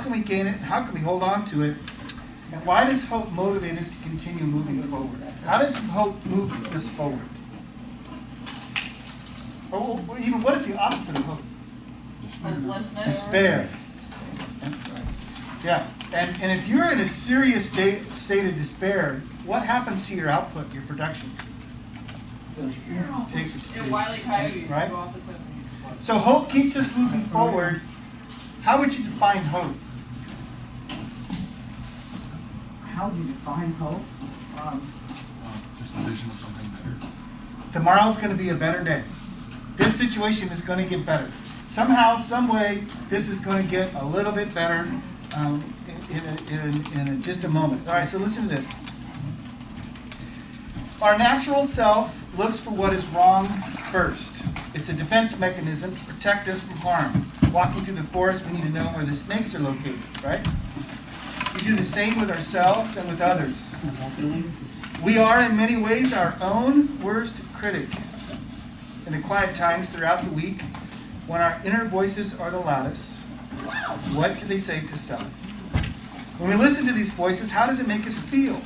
can we gain it? How can we hold on to it? And why does hope motivate us to continue moving forward? How does hope move us forward? Or even what is the opposite of hope? Despair. Yeah. And if you're in a serious state of despair, what happens to your output, your production? It takes it. Right? So hope keeps us moving forward. How would you define hope? How do you define hope? Just a vision of something better. Tomorrow's going to be a better day. This situation is going to get better. Somehow, some way, this is going to get a little bit better in just a moment. All right, so listen to this. Our natural self looks for what is wrong first. It's a defense mechanism to protect us from harm. Walking through the forest, we need to know where the snakes are located, right? We do the same with ourselves and with others. We are, in many ways, our own worst critic. In the quiet times throughout the week, when our inner voices are the loudest, what do they say to self? When we listen to these voices, how does it make us feel?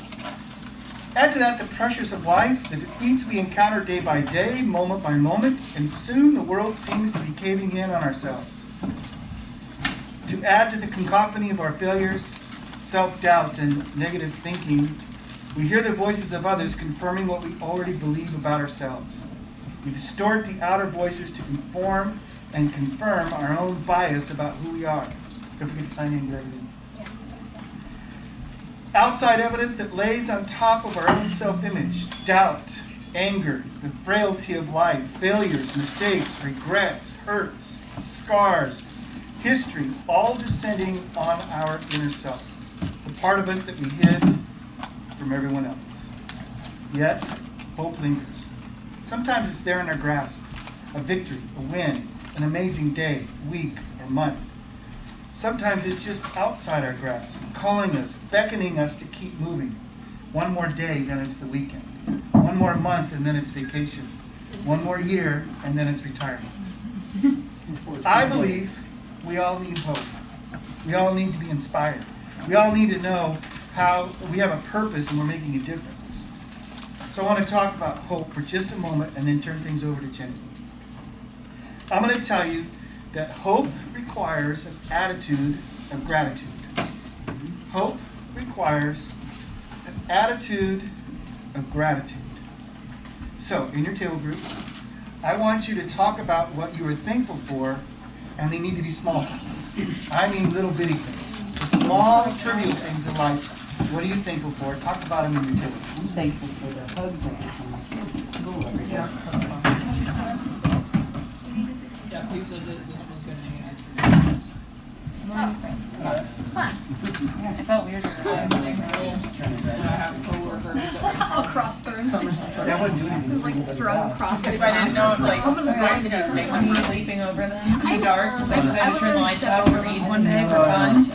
Add to that the pressures of life, the defeats we encounter day by day, moment by moment, and soon the world seems to be caving in on ourselves. To add to the cacophony of our failures, self-doubt, and negative thinking, we hear the voices of others confirming what we already believe about ourselves. We distort the outer voices to conform and confirm our own bias about who we are. Don't forget to sign in, everything. Outside evidence that lays on top of our own self-image, doubt, anger, the frailty of life, failures, mistakes, regrets, hurts, scars, history, all descending on our inner self, the part of us that we hid from everyone else. Yet, hope lingers. Sometimes it's there in our grasp, a victory, a win, an amazing day, week, or month. Sometimes it's just outside our grasp, calling us, beckoning us to keep moving. One more day, then it's the weekend. One more month, and then it's vacation. One more year, and then it's retirement. I believe we all need hope. We all need to be inspired. We all need to know how we have a purpose and we're making a difference. So I want to talk about hope for just a moment and then turn things over to Jenny. I'm going to tell you that hope requires an attitude of gratitude. Hope requires an attitude of gratitude. So, in your table group, I want you to talk about what you are thankful for, and they need to be small things. I mean little bitty things. The small, trivial things in life. What are you thankful for? Talk about them in your table group. I'm thankful for the hugs I get from my kids at school every day. I felt weird. I'll cross the room. That wouldn't do anything. It was like strung cross. If I didn't know if like someone was going to make me sleeping over them in the dark, because I decided to turn the lights off to read one day for fun.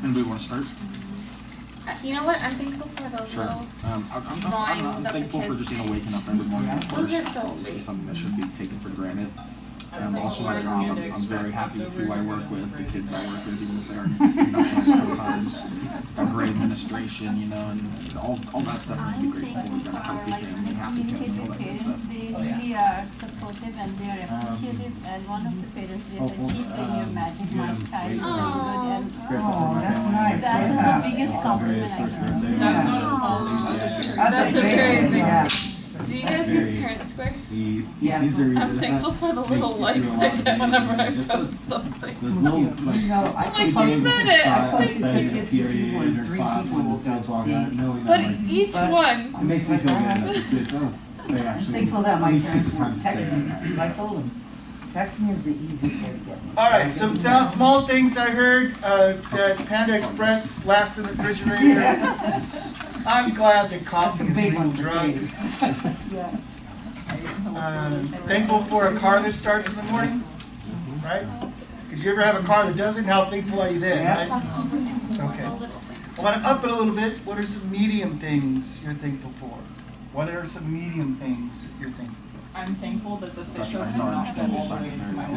Anybody want to start? You know what? I'm thankful for those Sure. little I'm drawings of the thankful for kids. just waking up every morning. Of course, That's so it's sweet. something that should be taken for granted. And also my job, I'm very happy with who I work with, the kids I work with, even if they aren't sometimes our administration, you know, and all that stuff needs to be grateful for. We've got a healthy family, happy family, all that good stuff. They really are supportive and they are appreciative, and one of the parents said, keep doing your magic, my child is very good, and That's nice. that is the biggest compliment I can. That's not a small thing. That's a very big Yeah. Do you guys use Parent Square? Yes. I'm thankful for the little likes I get whenever I post something. You know, I I'm like, could who said it? I posted tickets if you were 3 people. But each one. It makes me feel good that the kids, they I'm actually thankful that my at least take parents the time won't to text say me, that. because I told them, text me is the easiest way to get me. All right, some small things I heard that Panda Express last in the refrigerator. I'm glad that coffee is a Big legal one for drug. Dave. Yes. Thankful for a car that starts in the morning, right? Did you ever have a car that doesn't? How thankful are you then, right? Okay. I want to up it a little bit. What are some medium things you're thankful for? What are some medium things you're thankful for? I'm thankful that the fish I open know, I not go understand all your the way into my side.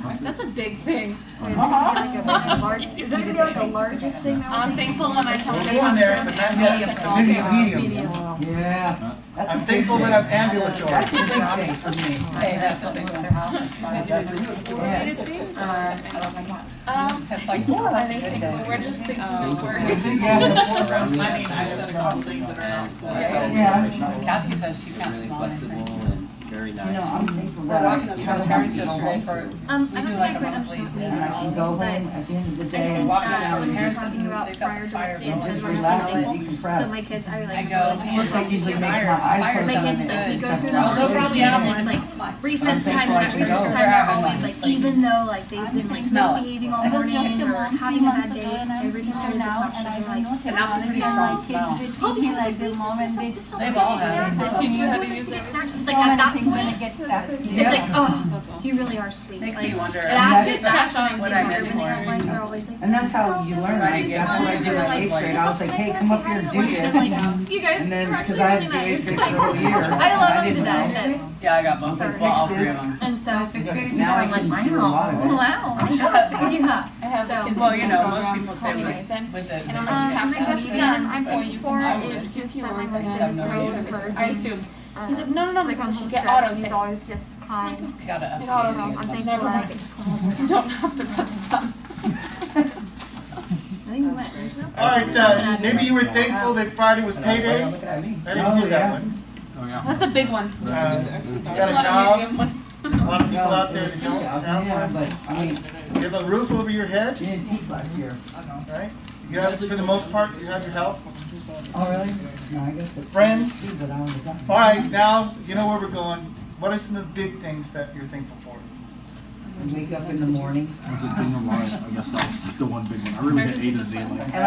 work. That's a big thing. Uh-huh. Is that gonna be like the largest thing? I'm thankful when I tell We're them going there, but not yet. Medium. Yeah. I'm thankful that I'm ambulatory. That's a big thing for me. Hey, that's something with their house. It's like, I think we're just thinking of work. Yeah. I mean, I've said a couple things that are not school. Yeah. Kathy says she can't Really smell flexible anything. and very You know, nice. I'm thankful We're that walking I up to have my a parents house at yesterday home. for, I we don't do think like I a quite monthly. understand And I can go home at the end of the day and Walking sit up down to and my just parents talking about they've got prior the to fire the incident, going. relax and so decompress. my kids are I like go, really man, That usually focused. makes my eyes Fire close My on kids it. like we go Just through I'll the go grab routine the and animal. it's like recess I'm time. thankful I At can recess go. time, they're always like, Like- even though like they've been like Smell it. misbehaving all morning or having a bad day, every time they have questions, they're like, And that's a pretty strong smell. "Hope you have a recess or something. Just They've all had it. snacks. They teach you how to Want us use to get it. snacks." It's like at that point, it's like, oh, you really are sweet. Makes Like me wonder. that that's is actually what what I I meant when they have for. lunch. They're always like, And that's how you learn. Like, that's what I did in eighth grade. I was like, hey, come up here and do this. like, you guys And then, are because actually I really had to do eighth nice. grade for a whole year. I love them to didn't know. death. Yeah, I got both. Well, all three of them. And so, Now I can do a lot of it. wow. Yeah. I have So- well, you know, most people say with it. And I'm like, like, you my have to gosh, have done. it, I'm but you can 54. change It's it. just that my I just husband have is no so idea. encouraging. I assume. He's like, no, Like, just get auto auto He's save. always just kind. You gotta Get auto update save. it. I'm thankful never that I mind. You don't have to press the button. I think we went into it. All right, maybe you were thankful that Friday was payday. I didn't hear that one. Oh, yeah. That's a big one. You got a job. A lot of people out there that don't have Yeah, one. but, I mean, You have a roof over your head, you didn't teach last year. right? You have, for the most part, you have your help. Oh, really? No, I guess it's. Friends. But I was done. All right, now you know where we're going. What are some of the big things that you're thankful for? Wake up in the morning. It's just being alive. I guess that was like the one big one. I really hit A to Z. Like, And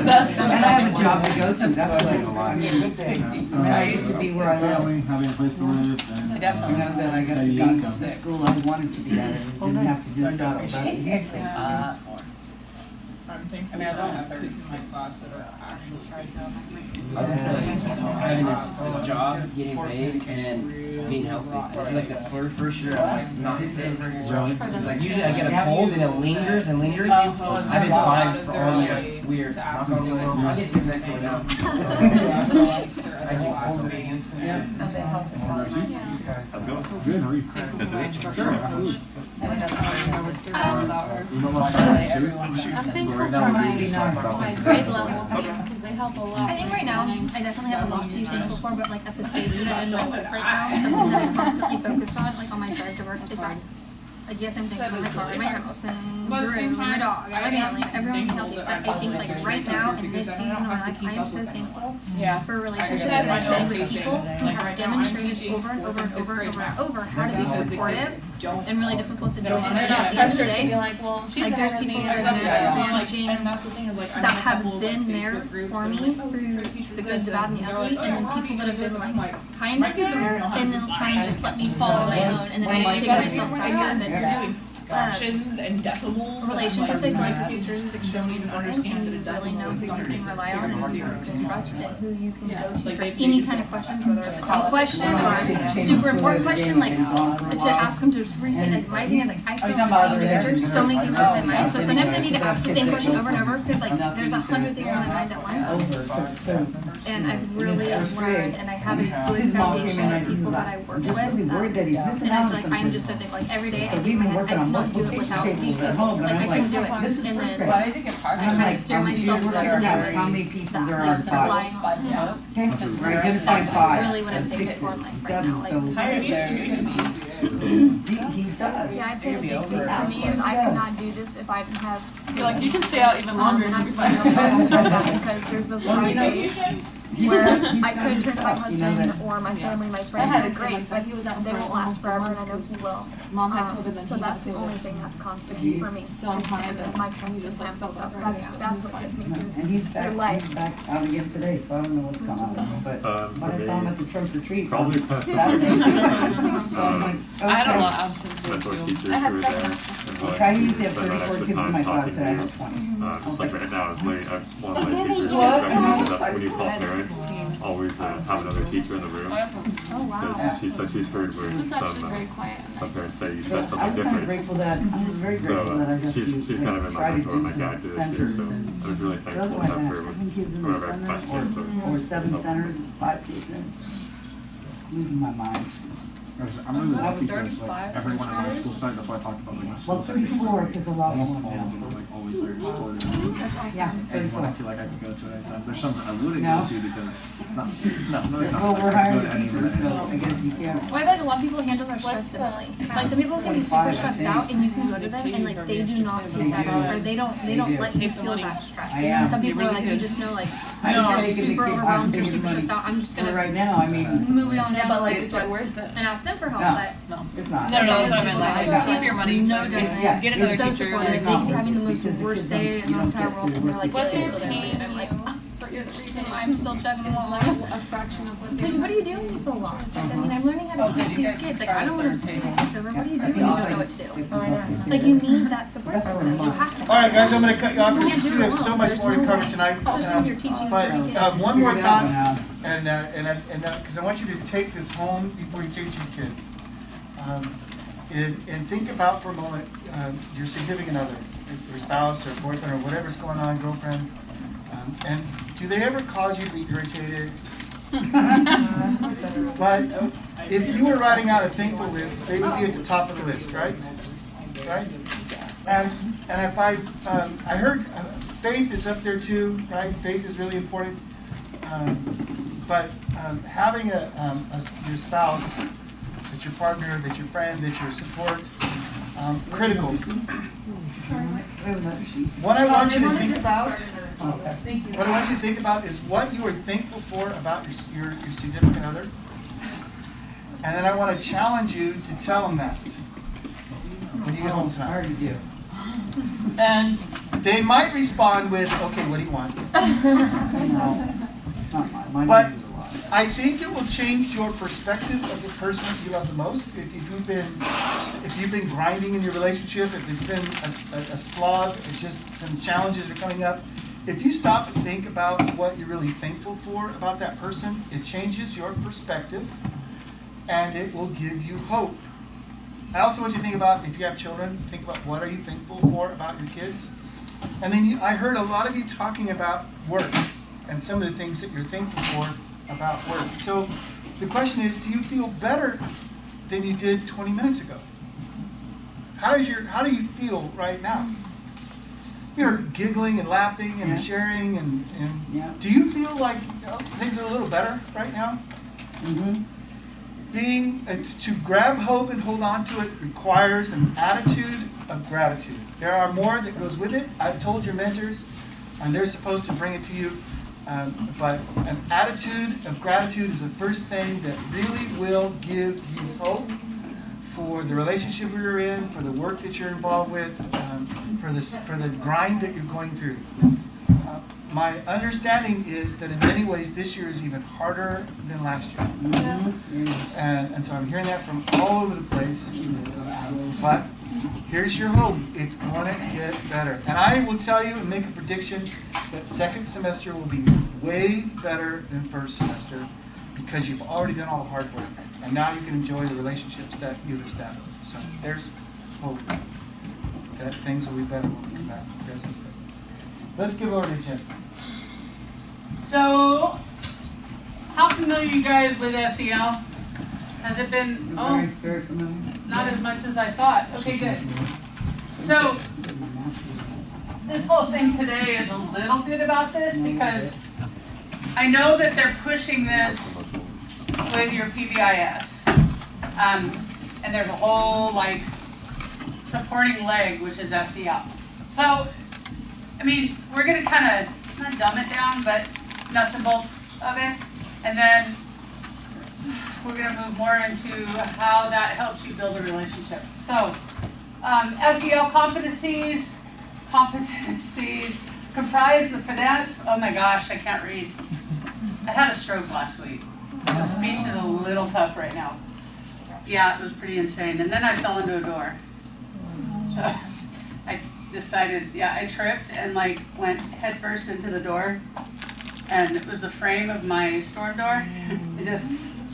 I have a job to go to, that's what I mean, I get to be where I live. Family, having a place to live, and You know, Definitely. that I got to the school I wanted to be at, and didn't have to just settle, that's a huge thing. I'm thinking. I mean, I don't have 30 in my class that are actually Having this job, getting paid, and being healthy. This is like the first year I'm like not sick. Like usually I get a cold and it lingers and lingers. I've been fine for all year. Weird. I get sick next one now. I get cold. good, how are you? I'm thankful for my grade level team because they help a lot. I think right now, I definitely have a lot to be thankful for, but like at the stage that I'm in my life right now, something that I constantly focus on, like on my drive to work, is that, like, yes, I'm thankful for my car, my house, and Drew, and my dog, and my family, and everyone being healthy, but I think like right now, in this season of my life, I am so thankful for relationships that I've been with people who have demonstrated over and over and over and over and over how to be supportive in really difficult situations. And at the end of the day, like, well, like there's people that are teaching And that's the thing is like that have been there for me through the good, the bad, and the ugly, and then people that have been like kind of there, and then kind of just let me follow my own, and then I take myself back up and fractions and decibels. relationships. I feel like with teachers is extremely important, and you really know who you can rely on, who you can trust, and who you can go to for any kind of questions, whether it's a call question or a super important question, like to ask them to reset. Like my thing is like I feel like being a teacher, so many things on my mind, so sometimes I need to ask the same question over and over because like there's 100 things on my mind at once. And I've really learned, and I have a good foundation of people that I work with. And I feel like I'm just so thankful. Like every day I think in my head, I cannot do it without these people. Like I can do it, and then But I think it's hard. I try to steer myself Like, through that. how many pieces That are on like five? relying on him. Okay, right, identify That's five. really what I'm thankful Sixes, for in life right seven, now. so Like, Higher needs to be easier. he does. yeah, I'd say the big thing for me is I could not do this if I didn't have. You're like, you can stay out even longer and if have you to find find because there's those hard days where I could turn to my husband or my family, my friends. They're great, but they won't last forever, and I know he will. So that's the only thing that's constant for me. And my trust is him. So that's what gets me through. And he's back out again today, so I don't know what's going on. But when I saw him at the trunk or treat. Probably past Saturday. So I'm like, I had a okay. lot of absence mentor too. teachers I had who were there, seven. and like, I usually have spend that 34 extra kids in time my class, talking and I to you. have 20. Just like right now, it's late. One of my Okay, teachers what? just recommended that when you call parents, always have another teacher in the room. Oh, wow. She said she's heard where It's actually some very quiet. parents say you So said I something was kind of different. grateful that, I'm very grateful that I got to She's kind of in my try to mentor, do my guide some to this year, centers. so And I was really thankful to otherwise, I have have her 7 kids in the whoever center, questions or 7 centers, 5 kids in. It's losing my mind. I'm really I was lucky because like everyone at my school site, that's why I talked about like my school Well, site. 34, because a lot of Almost them all of went them down. are like always there to support me. That's awesome. Yeah, Anyone I 34. feel like I can go to at any time. There's some I wouldn't No? go to because no, there's Well, not. we're I hiring could go to any teachers, of so them. I guess you can't. Well, I feel like a lot of people handle their stress differently. Like some people can be super stressed out, and you can go to them, and like they do not take that on, or they don't let you feel that stress. I am. Some people are like, you just know, like I'm you're taking the super kid- I'm overwhelmed, you're taking the super stressed money. out. I'm just For gonna right now, I mean, move on Yeah, down but to like, this is it worth it? and ask them for help. No. But it's not. No, those so I mean, people like, that just are keep your money. no So different. Yeah, get it's another so teacher. supportive. Like, They can be having the most Because the worst kids day in the don't entire get world, to and they're like, What "Hey, they're so they're paying and I'm like, you for the reason why I'm still checking is like a fraction of what like, what do you do when you feel lost? Like, I mean, I'm learning how to teach these kids. Like, I don't want to teach my kids over. What do you do when you don't know what to do? Like, you need that support system. You have to. All right, guys, I'm going to cut you off You because can't we do do it have so alone. much There's more to no cover way. tonight. Especially when you're teaching But 30 kids. one more Figure that one thought, out. and because I want you to take this home before you teach your kids. And think about for a moment your significant other, your spouse or boyfriend or whatever's going on, girlfriend. And do they ever cause you to be irritated? But if you were writing out a thankful list, they would be at the top of the list, right? Right? And if I heard faith is up there too, right? Faith is really important. But having your spouse, that's your partner, that's your friend, that's your support, critical. What I want you to think about, is what you are thankful for about your significant other. And then I want to challenge you to tell them that when you get home I tonight. already do. And they might respond with, okay, what do you want? No, it's not mine. But Mine is a lot. I think it will change your perspective of the person that you love the most. If you've been grinding in your relationship, if it's been a slog, if just some challenges are coming up, if you stop and think about what you're really thankful for about that person, it changes your perspective and it will give you hope. I also want you to think about, if you have children, think about what are you thankful for about your kids. And then I heard a lot of you talking about work and some of the things that you're thankful for about work. So the question is, do you feel better than you did 20 minutes ago? How do you feel right now? You're giggling and laughing and Yeah. sharing and Yeah. do you feel like things are a little better right now? Mm-hmm. To grab hope and hold on to it requires an attitude of gratitude. There are more that goes with it. I've told your mentors, and they're supposed to bring it to you. But an attitude of gratitude is the first thing that really will give you hope for the relationship you're in, for the work that you're involved with, for the grind that you're going through. My understanding is that in many ways this year is even harder than last year. Mm-hmm. And so I'm hearing that from all over the place. But here's your hope. It's going to get better. And I will tell you and make a prediction that second semester will be way better than first semester because you've already done all the hard work. And now you can enjoy the relationships that you've established. So there's hope that things will be better when we come back. Let's give over to Jim. So, how familiar are you guys with SEL? Has it been, Very, very familiar. not as much as I thought. Okay, good. So, this whole thing today is a little bit about this because I know that they're pushing this with your PBIS. And there's a whole, like, supporting leg, which is SEL. So, I mean, we're going to kind of, not dumb it down, but nuts and bolts of it. And then we're going to move more into how that helps you build a relationship. So, SEL competencies comprised for that, oh my gosh, I can't read. I had a stroke last week. So speech is a little tough right now. Yeah, it was pretty insane. And then I fell into a door. So, I decided, I tripped and like went headfirst into the door, and it was the frame of my storm door. It just,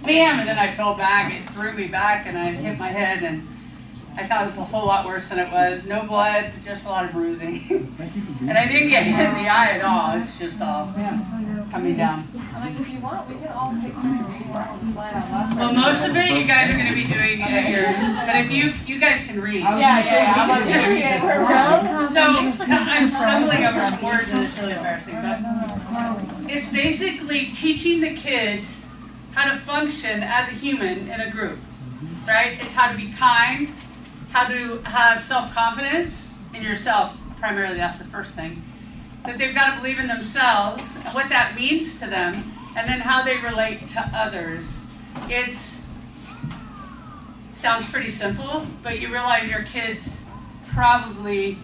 bam, and then I fell back. It threw me back, and I hit my head, and I thought it was a whole lot worse than it was. No blood, just a lot of bruising. And I didn't get hit in the eye at all. It's just all coming down. If you want, we can all take turns. Well, most of it you guys are going to be doing at your, but if you guys can read. So I'm stumbling over some words and it's really embarrassing, but it's basically teaching the kids how to function as a human in a group, right? It's how to be kind, how to have self-confidence in yourself, primarily that's the first thing. That they've got to believe in themselves, what that means to them, and then how they relate to others. Sounds pretty simple, but you realize your kids probably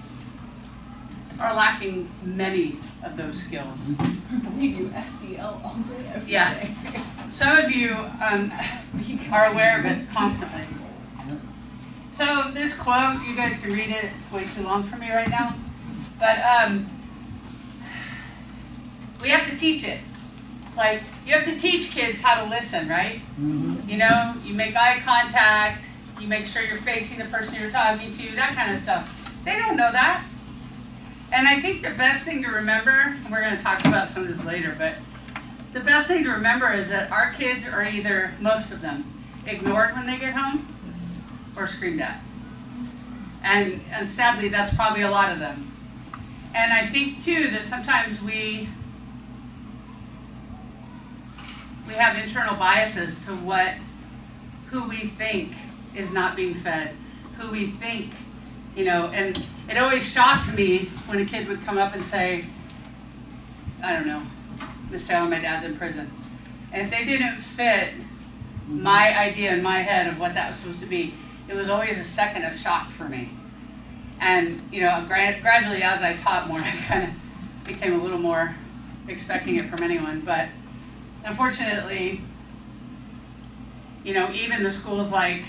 are lacking many of those skills. We do SEL all day, every day. Some of you are aware of it constantly. So this quote, you guys can read it. It's way too long for me right now. But we have to teach it. Like, you have to teach kids how to listen, right? Mm-hmm. You know, you make eye contact, you make sure you're facing the person you're talking to, that kind of stuff. They don't know that. And I think the best thing to remember, and we're going to talk about some of this later, but the best thing to remember is that our kids are either, most of them, ignored when they get home or screamed at. And sadly, that's probably a lot of them. And I think, too, that sometimes we have internal biases to who we think is not being fed, who we think, and it always shocked me when a kid would come up and say, I don't know, Miss Taylor, my dad's in prison. And if they didn't fit my idea in my head of what that was supposed to be, it was always a second of shock for me. And, gradually as I taught more, I kind of became a little more expecting it from anyone. But unfortunately, even the schools like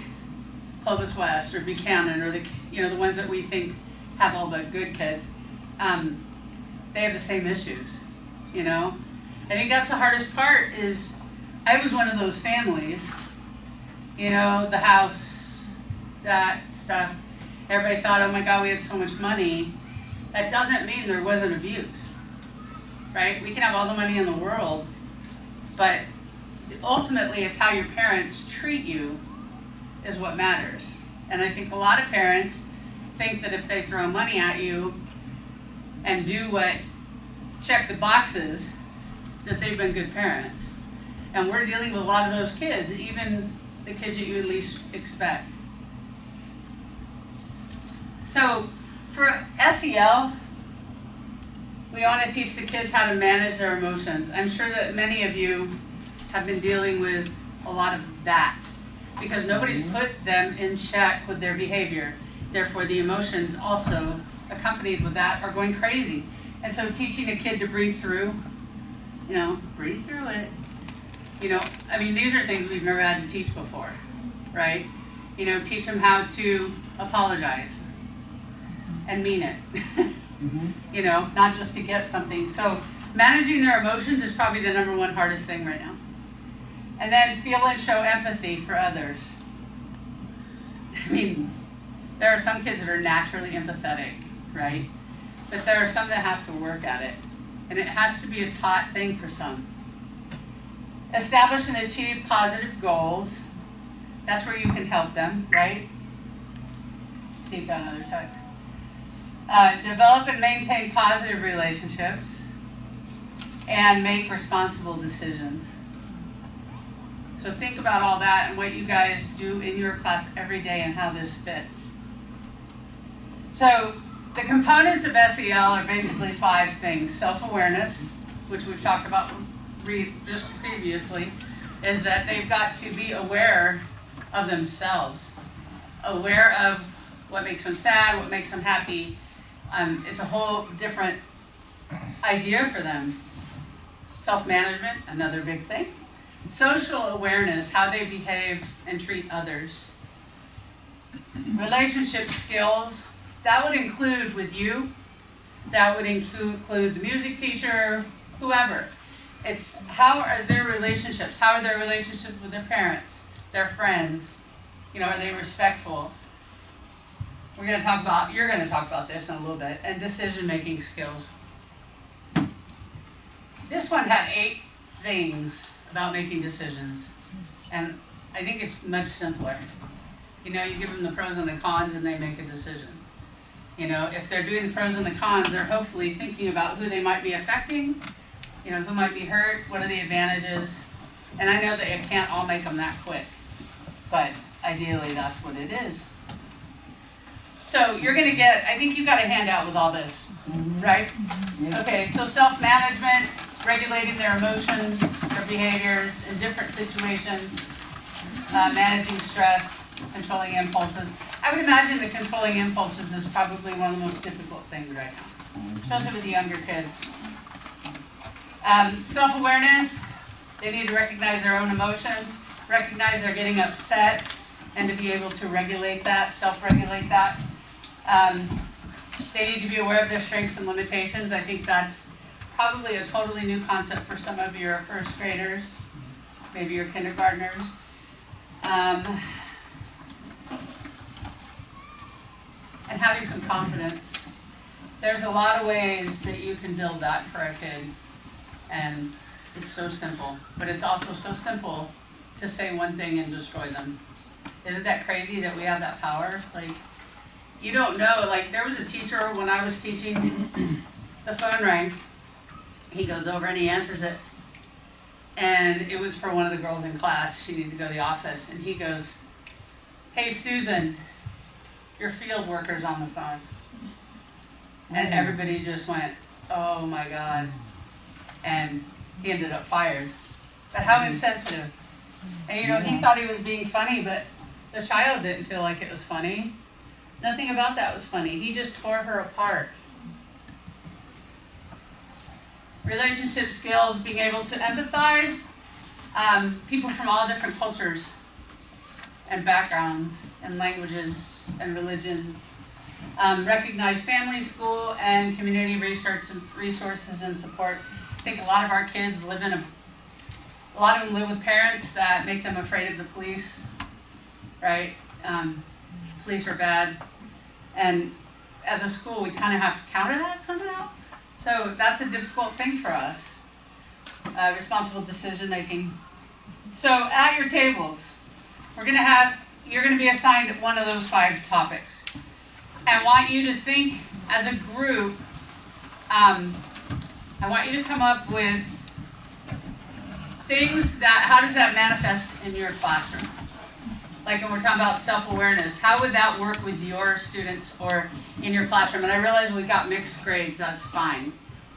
Clovis West or Buchanan or the ones that we think have all the good kids, they have the same issues, I think that's the hardest part is I was one of those families, the house, that stuff. Everybody thought, oh my God, we had so much money. That doesn't mean there wasn't abuse, right? We can have all the money in the world, but ultimately it's how your parents treat you is what matters. And I think a lot of parents think that if they throw money at you and check the boxes, that they've been good parents. And we're dealing with a lot of those kids, even the kids that you at least expect. So for SEL, we want to teach the kids how to manage their emotions. I'm sure that many of you have been dealing with a lot of that because nobody's put them in check with their behavior. Therefore, the emotions also accompanied with that are going crazy. And so teaching a kid to breathe through, breathe through it. These are things we've never had to teach before, right? Teach them how to apologize and mean it. Not just to get something. So managing their emotions is probably the #1 hardest thing right now. And then feel and show empathy for others. There are some kids that are naturally empathetic, right? But there are some that have to work at it. And it has to be a taught thing for some. Establish and achieve positive goals. That's where you can help them, right? Steve got another text. Develop and maintain positive relationships and make responsible decisions. So think about all that and what you guys do in your class every day and how this fits. So the components of SEL are basically 5 things. Self-awareness, which we've talked about just previously, is that they've got to be aware of themselves, aware of what makes them sad, what makes them happy. It's a whole different idea for them. Self-management, another big thing. Social awareness, how they behave and treat others. Relationship skills, that would include with you, that would include the music teacher, whoever. It's how are their relationships? How are their relationships with their parents, their friends? You know, are they respectful? You're going to talk about this in a little bit, and decision-making skills. This one had 8 things about making decisions, and I think it's much simpler. You know, you give them the pros and the cons, and they make a decision. You know, if they're doing the pros and the cons, they're hopefully thinking about who they might be affecting, you know, who might be hurt, what are the advantages, and I know that it can't all make them that quick, but ideally that's what it is. So you're going to get, I think you got a handout with all this, right? Okay, so self-management, regulating their emotions, their behaviors in different situations, managing stress, controlling impulses. I would imagine that controlling impulses is probably one of the most difficult things right now, especially with the younger kids. Self-awareness, they need to recognize their own emotions, recognize they're getting upset, and to be able to regulate that, self-regulate that. They need to be aware of their strengths and limitations. I think that's probably a totally new concept for some of your first graders, maybe your kindergartners. And having some confidence. There's a lot of ways that you can build that for a kid, and it's so simple. But it's also so simple to say one thing and destroy them. Isn't that crazy that we have that power? Like, you don't know. Like, there was a teacher when I was teaching, the phone rang. He goes over and he answers it. And it was for one of the girls in class. She needed to go to the office. And he goes, "Hey, Susan, your field worker's on the phone." And everybody just went, "Oh my God." And he ended up fired. But how insensitive. And you know, he thought he was being funny, but the child didn't feel like it was funny. Nothing about that was funny. He just tore her apart. Relationship skills, being able to empathize. People from all different cultures and backgrounds and languages and religions. Recognize family, school, and community resources and support. I think a lot of our kids live in a lot of them live with parents that make them afraid of the police, right? Police are bad. And as a school, we kind of have to counter that somehow. So that's a difficult thing for us. Responsible decision making. So at your tables, you're going to be assigned one of those 5 topics. And I want you to think as a group, I want you to come up with things how does that manifest in your classroom? Like when we're talking about self-awareness, how would that work with your students or in your classroom? And I realize we got mixed grades, that's fine.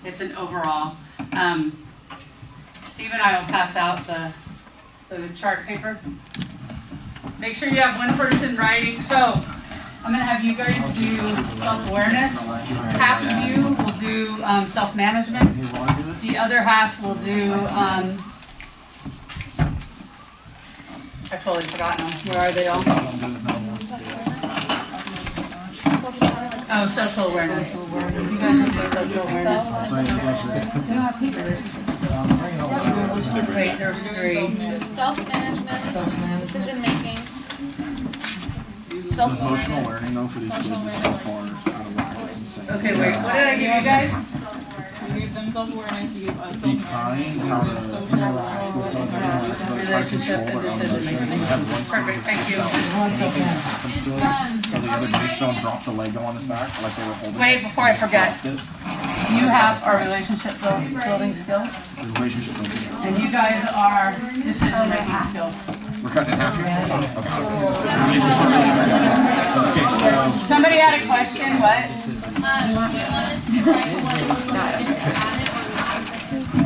It's an overall. Steve and I will pass out the chart paper. Make sure you have one person writing. So I'm going to have you guys do self-awareness. Half of you will do self-management. The other half will do I've totally forgotten them. Where are they all? Oh, social awareness. You guys will do social awareness. Wait, there's 3. Self-management, decision-making. Emotional learning, though, for these kids is so far out of whack. It's insane. Okay, wait. What did I give you guys? You gave them self-awareness, you gave us Be kind, how to Relationship and decision-making. Perfect, thank you. So the other day, someone dropped a Lego on his back, like they were holding Wait, it. before I forget. Dropped it. You have our relationship building skills, Relationship building. and you guys are decision-making skills. We're cutting in half here? Okay. Relationship building skills. Okay, so. Somebody had a question, what?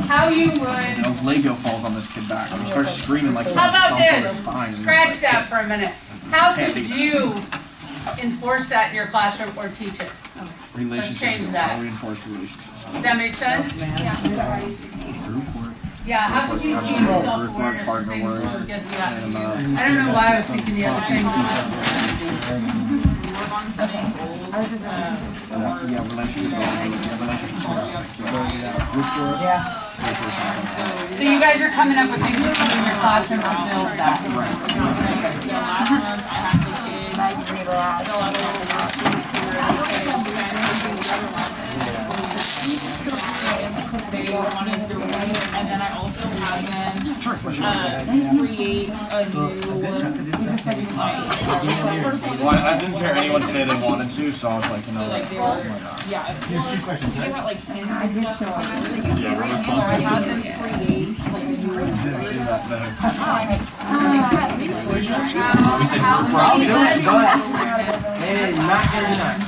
How you would... You know, Lego falls on this kid back, and he starts screaming like How about something on his this? spine. Scratch that for a minute. How could you enforce that in your classroom or teach it? Let's change that. Reinforced relationships. Does that make sense? Group work. Yeah, how could you teach self-awareness and things to get that? I don't know why I was thinking the other thing. work on setting goals. So you guys are coming up with things to put in your classroom to build that. They wanted to write, and then I also have them create a new. Well, I didn't hear anyone say they wanted to, so I was like, you know, Like they were, yeah, well, they brought like pins and stuff. So I had them create like a new. we said we're proud. Hey, not very nice.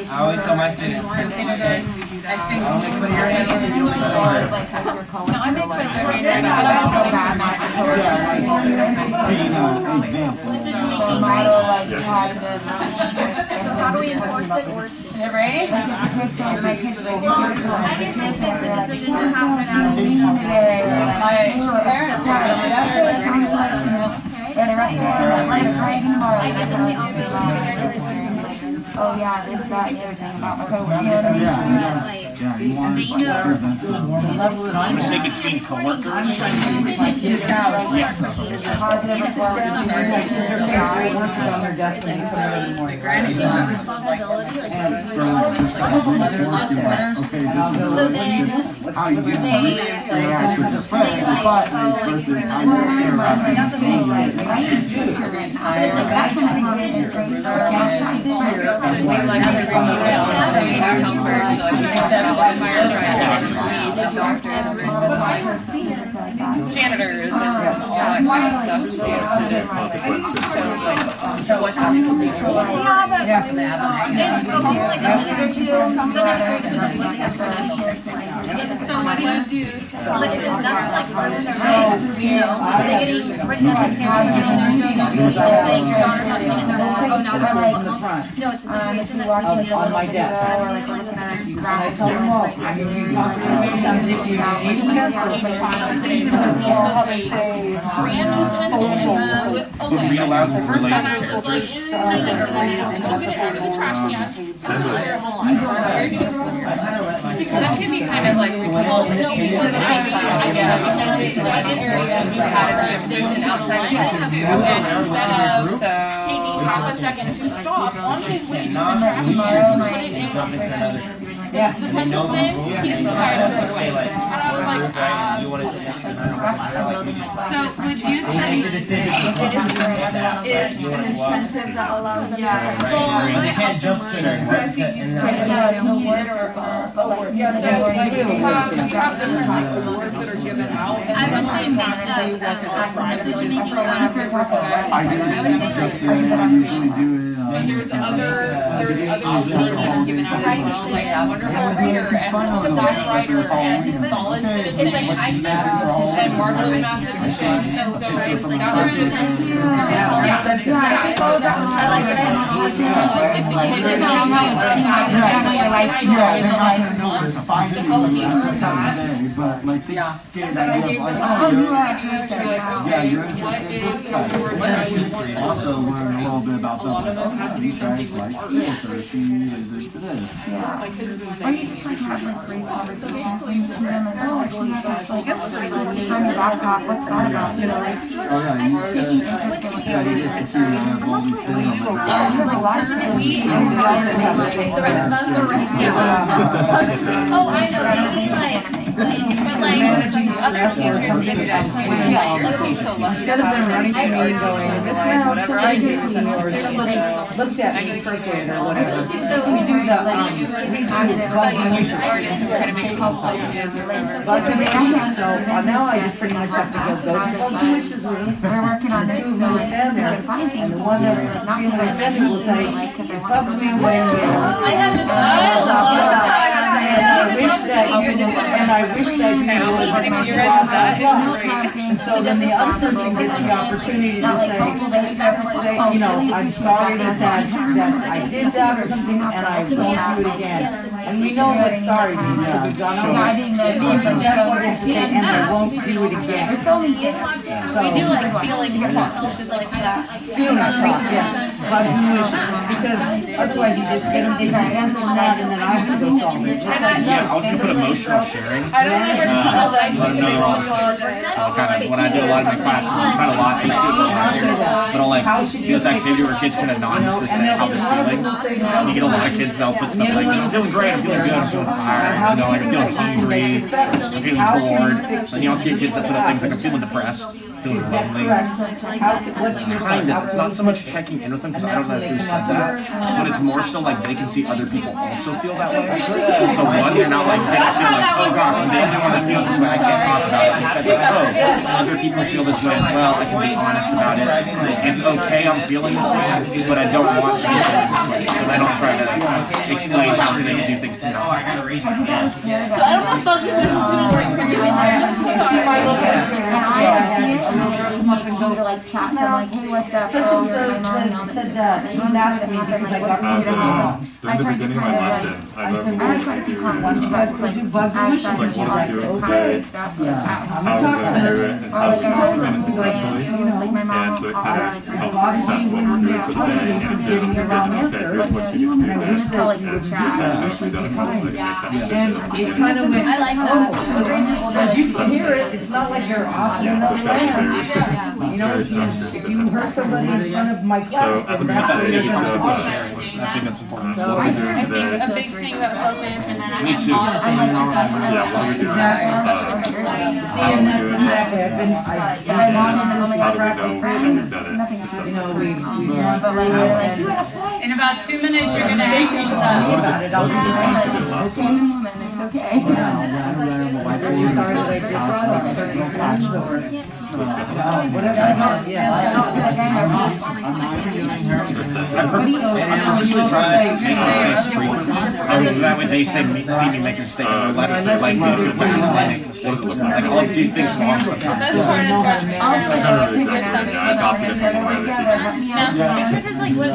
I always tell my students. I think only put your hand in the No, I make fun of it, but I also decision making, right? So how do we enforce it or? ready? Well, I guess it takes the decision to have good attitude and oh yeah, this, that, and everything about my coach. You know what I mean? I'm gonna say between coworkers. So then how you get they like, oh, versus how you but it's like that kind of decisions are janitors and all that kind of stuff too. So what's up? yeah, but it's okay like a minute or two. Sometimes we're going to look at so what do you do? Like, is it enough to like prove their right? No. Are they getting written up as parents or getting their job saying your daughter's not doing it? They're like, oh, now they're going to look home. No, it's a situation that we can handle. On my desk. I told them all, I mean, you're not going to sometimes if you need a test or Brand new pencil with a Would we allow for first time I related was like, pictures? go get it out of the trash can. That could be kind of like, well, no, because I get it, because it's like an area you had there's an outside section too, and instead of taking half a second to stop on his way to the trash can to put it in the pencil bin, he just decided to put it away. And I was like, So would you say this is an incentive that allows them to set You can't jump to the word and So like you have different types of awards that are given out. I would say make decision making after. I would say like There's other awards that are given out as well, like wonderful reader and the best writer and solid citizen. it's like I think And marvelous mathematician. So it was like that was decision just making. I like it. but like they get an idea of like, oh, you're interested in this guy. Also learn a little bit about them. Like, oh, you guys like this, or she is into this. Or you just like have like great conversations with them and oh, she had this like kind of backdrop, what's that about? You know, like Oh yeah, you just can see that I have all these things on my back. The rest of us are oh, I know. They like, but like other teachers figured out too. You're so lucky. Instead of them running to me and going, this is whatever I do, or looked at me quickly or whatever. So We do the, so now I just pretty much have to go to the we're working on this, so like, there's funny and things. the one that was not really offended will say, bubs me away. I have just I wish that you and I wish that you would and so then the other person gets the opportunity to say, you know, I'm sorry that I did that or something, and I won't do it again. And we know what sorry means. We've gone over it. That's what it is, and I won't do it again. So, We do like feeling which is like that. feeling talk, yes, about new issues, because otherwise you just get them, they can answer that, and then I have to go solve it. Yeah, I was gonna put emotional sharing. I don't remember the people that I just So kind of when I do a lot of my classes, kind of a lot of these students around here, but I'll like do this activity where kids can anonymously say how they're feeling. And you get a lot of kids that'll put stuff like, I'm feeling great, I'm feeling good, I'm feeling tired, you know, like I'm feeling hungry, I'm feeling bored. And you also get kids that put up things like I'm feeling depressed, feeling lonely. Kind of. It's not so much checking in with them because I don't know who said that, but it's more so like they can see other people also feel that way. So one, you're not like they don't feel like, oh gosh, I'm the only one that feels this way. I can't talk about it. Instead, like, oh, other people feel this way as well. I can be honest about it. It's okay. I'm feeling this way, but I don't want to feel this way because I don't try to explain how they can do things to me. I don't know if those are what you're doing Come up and go to like chats. I'm like, hey, what's up? Such and so said that. He laughed at me because I got something wrong. In the beginning of my lesson, I I tried to keep conversation. You guys could do bugs and wishes. like, what do I do? Okay. How was I do it? And how was it going successfully? And so it kind of helps set what we're doing for the day. And just okay, here's what you need to do next. And here's actually done a couple of things. And it kind of went, oh, because you can hear it, it's not like you're off in another land. You know, if you hurt somebody in front of my class, then that's what you're going to talk. I think that's important. What are we doing I think today? a big thing about self-management is Me too. Yeah, what are we doing? Seeing that's exactly, I've been on this How do we practice. know that we've done it? You know, we've gone through and In about 2 minutes, you're gonna hang things up. about it. I'll do the same thing. It's okay. I'm usually trying to make mistakes frequently. So that way they see me make a mistake and they're less like do it when I make mistakes. Like I'll do things wrong sometimes. That's part of freshman I remember the exact same thing. I adopted it from one of my other This is like what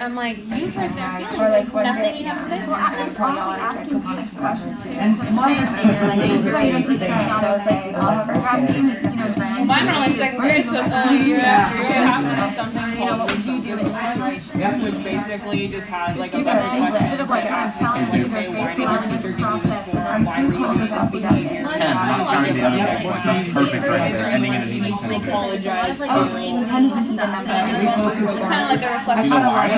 I'm like, you hurt their feelings. Nothing you have to say. Well, I was also asking you questions too. And mine Mine were only second grade, so you have to know something. You know, what would you do in this situation? Which basically just has like a bunch of Instead of like, I'm telling you they're based on the process and I'm too close about behavior. Not counting the other points. That's perfect right there. Ending in a meaning sentence. apologize. Kind of like a reflection. Do you know why? Do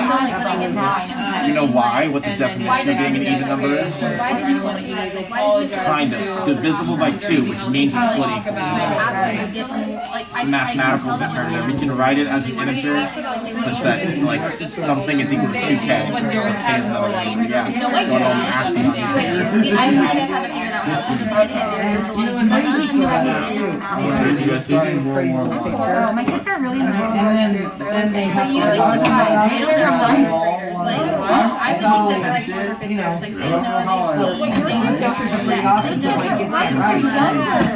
Do you know why? What the definition of being an even number is? Why did you want to do this? Like, why did you Kind of. Divisible by 2, which means it's split equally. absolutely different? Like, It's a mathematical determinant. We can write it as an integer such that like something is equal to 2k. K is another integer. Yeah. Going on math. Which I kind of had to figure that one out. You guys see? My kids are really then they But have you'd be to surprised. They don't know second graders. Like, I would be sitting there like 4th or 5th graders. Like, they know they see things that they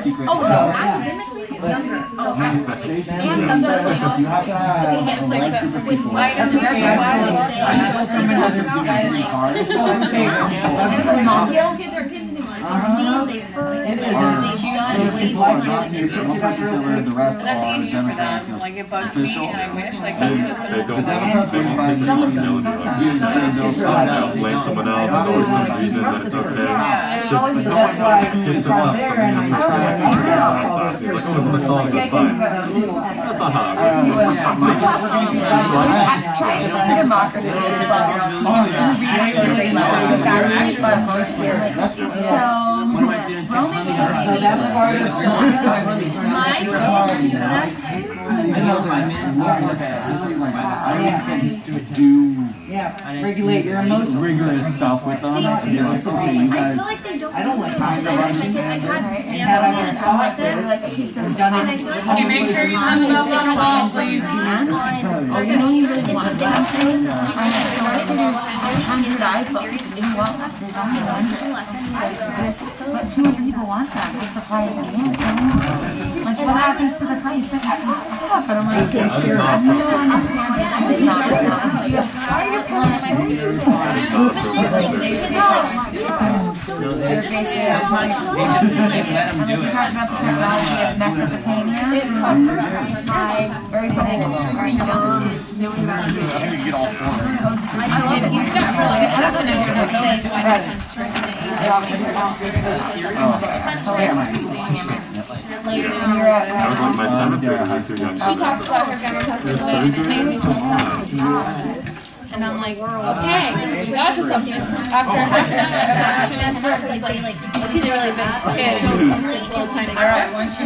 know. Oh, no, academically younger. Oh, absolutely. And younger. Okay, yes, but like, when I don't know why they say what they talk about, I'm like, young kids aren't kids anymore. They've seen, they've heard, they've done way too much. That's easy for them. Like it bugs me, and I wish like that's so They simple. don't blame someone else. They'll blame someone else. There's always some reason that it's okay. That's why if I'm there and I try to figure it out, I'll call the Like, person. what's the song? That's fine. That's not how it democracy is 12-year-olds grade level because that's really fun most year. So roaming So that's part of My kids do that too. yeah, regulate your emotions. Rigorous stuff with them. See, You're like, okay, you I guys. feel like they don't. I don't like Because I had my kids, I had Sam and I taught them. I've done it. Okay, make sure you turn the bell on the wall, please. Nice. Oh, you know you really want that. I know. Serious issue. There's only 100 lessons. But 200 people want that. They supply it at the end. Like, what happens to the price? But I'm like, I don't understand it. I did not. Why are you calling my students? Mesopotamia. Very funny. He's got really. I don't know she talked about her grandma passing away, and it made me feel sad. And I'm like, okay, we got to something. After half an hour, he's a really big kid. Alright, what's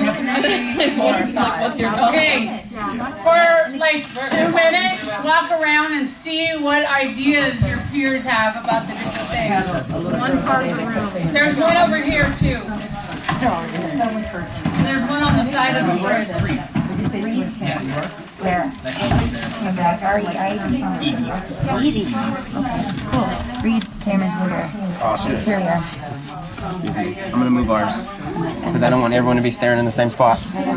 your goal? Okay, for like 2 minutes, walk around and see what ideas your peers have about the different things. One part of the room. There's one over here too. And there's one on the side of the room. Where? Come back. Edie. Okay, cool. Read Cameron's here. Awesome. Here we are. I'm gonna move ours because I don't want everyone to be staring in the same spot. Oh my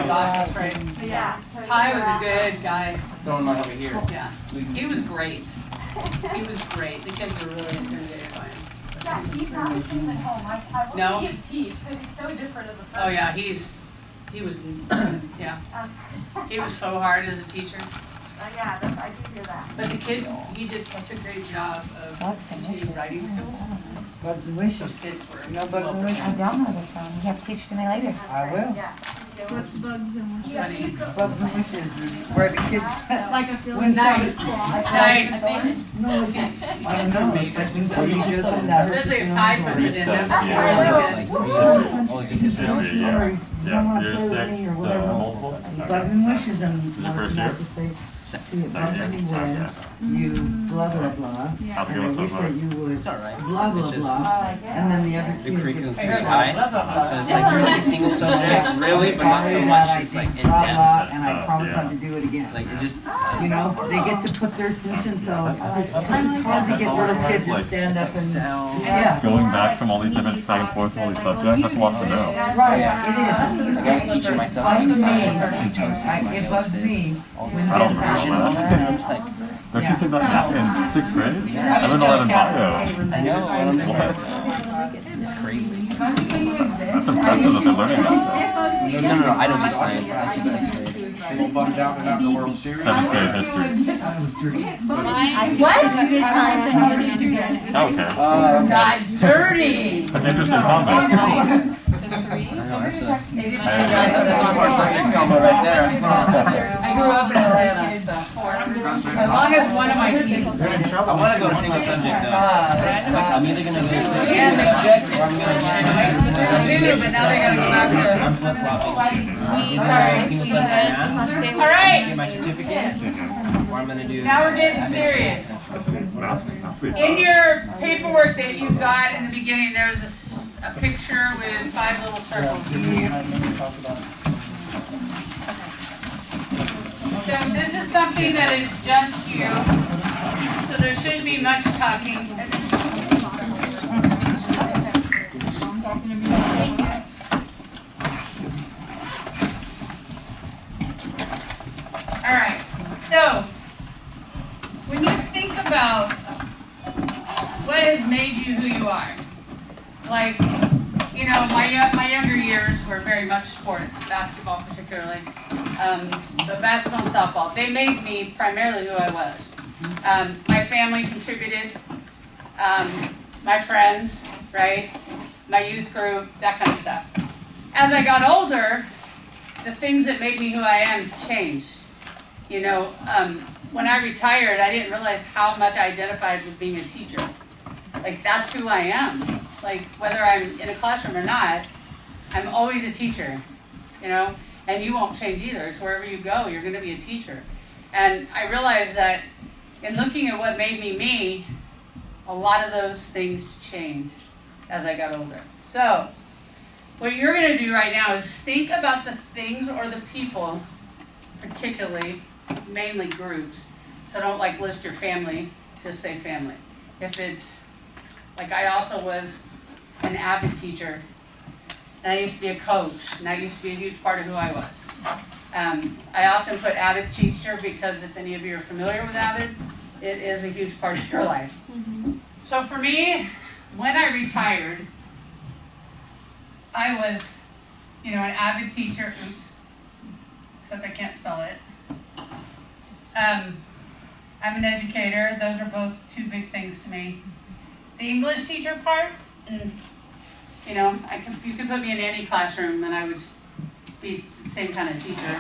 God, that's right. Yeah. Ty was a good guy. Throwing mine over here. Yeah. He was great. He was great. The kids were really intimidated by him. Yeah, he practiced him at home. I want to see him teach because he's so different as a person. Oh yeah, he was, yeah. He was so hard as a teacher. Yeah, I do hear that. But the kids, he did such a great job of teaching writing skills. Bugs and wishes. Those kids were No bugs and wishes. I don't know this song. You have to teach it to me later. I will. Yeah. What's bugs and wishes? Yeah, he's so Bugs and wishes is where the kids. like a feeling. nice. No, I don't know. It's like when somebody does something that hurts. Especially if Ty puts it in, that's really good. Oh, just history. Yeah, you're 6, multiple. Bugs and wishes and first year? to say, it bugs me when you blah blah blah. How's it And I going wish so far? that you would It's alright. blah blah It's just blah. And then the other the kid curriculum gets pretty high, so it's like really single subject, really, but not so sorry much. that It's I like did in blah depth. blah, and I promise not to do it again. Like it just. You know, they get to put their sense in, so it's hard to get little kids to stand up and, Sound. yeah. Going back from all these different back and forth from all these subjects, that's a lot to know. Right, it is. Like I was teaching myself Bugs like me, science, I teach mitosis, it bugs me meiosis, all when this this version of that. And I'm just like, Don't you take that math in 6th grade? I learned all that in bio. I know, and I'm just like, it's crazy. That's impressive that they're learning that. No, I don't teach science. I teach 6th grade. 7th grade history. What? You did science and history. Okay. Got dirty. That's an interesting comment. I know, that's a 2-part subject combo right there. I grew up in Atlanta, so as long as one of my kids. I want to go to single subject though. I'm either going to go to single subject or I'm going to I do, but now they gotta go back to. I'm flip-flopping. Single subject math, All right, get my certificate, or I'm going to do. now we're getting serious. In your paperwork that you got in the beginning, there's a picture with 5 little circles. So this is something that is just you. So there shouldn't be much talking. All right. So when you think about what has made you who you are, like, you know, my younger years were very much sports, basketball particularly, but basketball and softball. They made me primarily who I was. My family contributed, my friends, right? My youth group, that kind of stuff. As I got older, the things that made me who I am changed. You know, when I retired, I didn't realize how much I identified with being a teacher. Like, that's who I am. Like, whether I'm in a classroom or not, I'm always a teacher, you know? And you won't change either. It's wherever you go, you're going to be a teacher. And I realized that in looking at what made me me, a lot of those things changed as I got older. So, What you're going to do right now is think about the things or the people, particularly, mainly groups. So don't like list your family, just say family. If it's, like I also was an avid teacher, and I used to be a coach, and that used to be a huge part of who I was. I often put avid teacher because if any of you are familiar with avid, it is a huge part of your life. So for me, when I retired, I was, an avid teacher, except I can't spell it. I'm an educator. Those are both two big things to me. The English teacher part, you could put me in any classroom and I would be the same kind of teacher.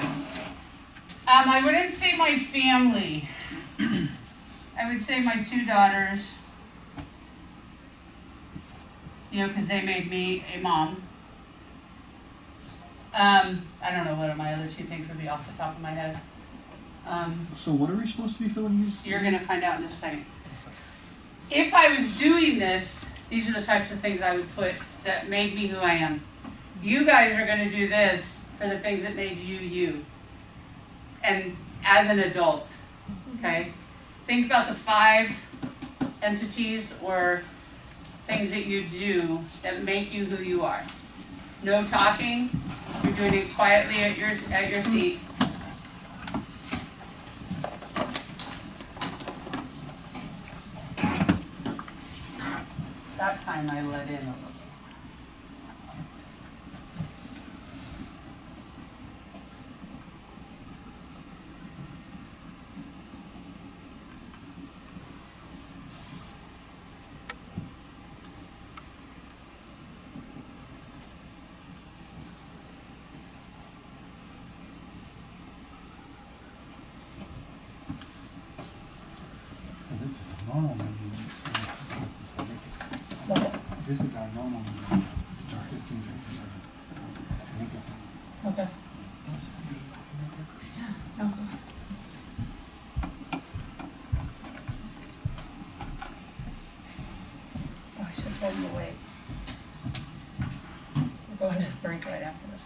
I wouldn't say my family. I would say my two daughters, because they made me a mom. I don't know what my other two things would be off the top of my head. So what are we supposed to be filling these? You're going to find out in just a second. If I was doing this, these are the types of things I would put that made me who I am. You guys are going to do this for the things that made you you. And as an adult, okay? Think about the 5 entities or things that you do that make you who you are. No talking. You're doing it quietly at your seat. That time I let in a little. This is our normal meeting. Okay. Oh, I should have told you to wait. We're going to the break right after this.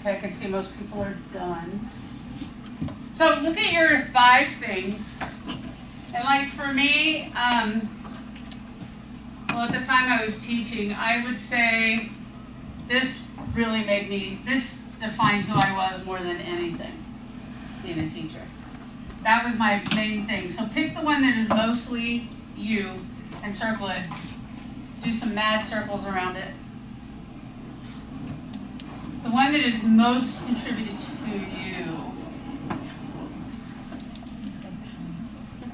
Okay, I can see most people are done. So look at your 5 things. And like for me, well at the time I was teaching, I would say this really made me, this defined who I was more than anything, being a teacher. That was my main thing. So pick the one that is mostly you and circle it. Do some mad circles around it. The one that is most contributed to you.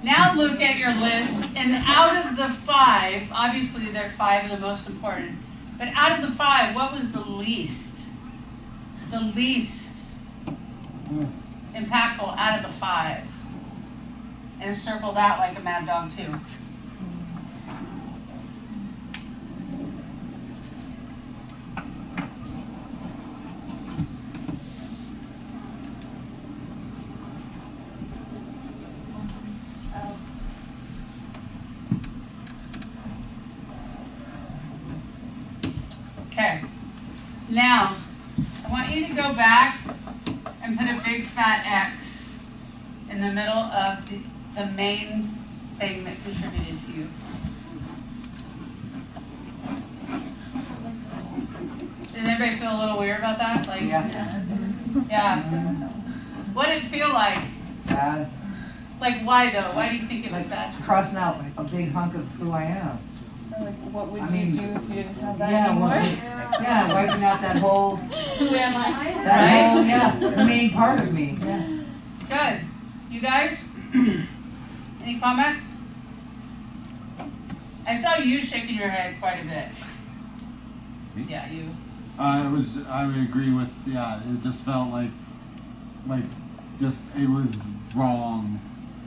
Now look at your list, and out of the 5, obviously there are 5 of the most important, but out of the 5, what was the least? The least impactful out of the 5. And circle that like a mad dog too. Okay, now I want you to go back and put a big fat X in the middle of the main thing that contributed to you. Did anybody feel a little weird about that? Like, yeah. What did it feel like? Bad. Like, why though? Why do you think it was Like bad? crossing out a big hunk of who I am. Like, what would I mean, you do if you didn't have that Yeah, anymore? yeah, wiping out that whole, Who am I? that whole, yeah, the main part of me, yeah. Good. You guys? Any comments? I saw you shaking your head quite a bit. Yeah, you. I would agree with, yeah, it just felt like, just, it was wrong.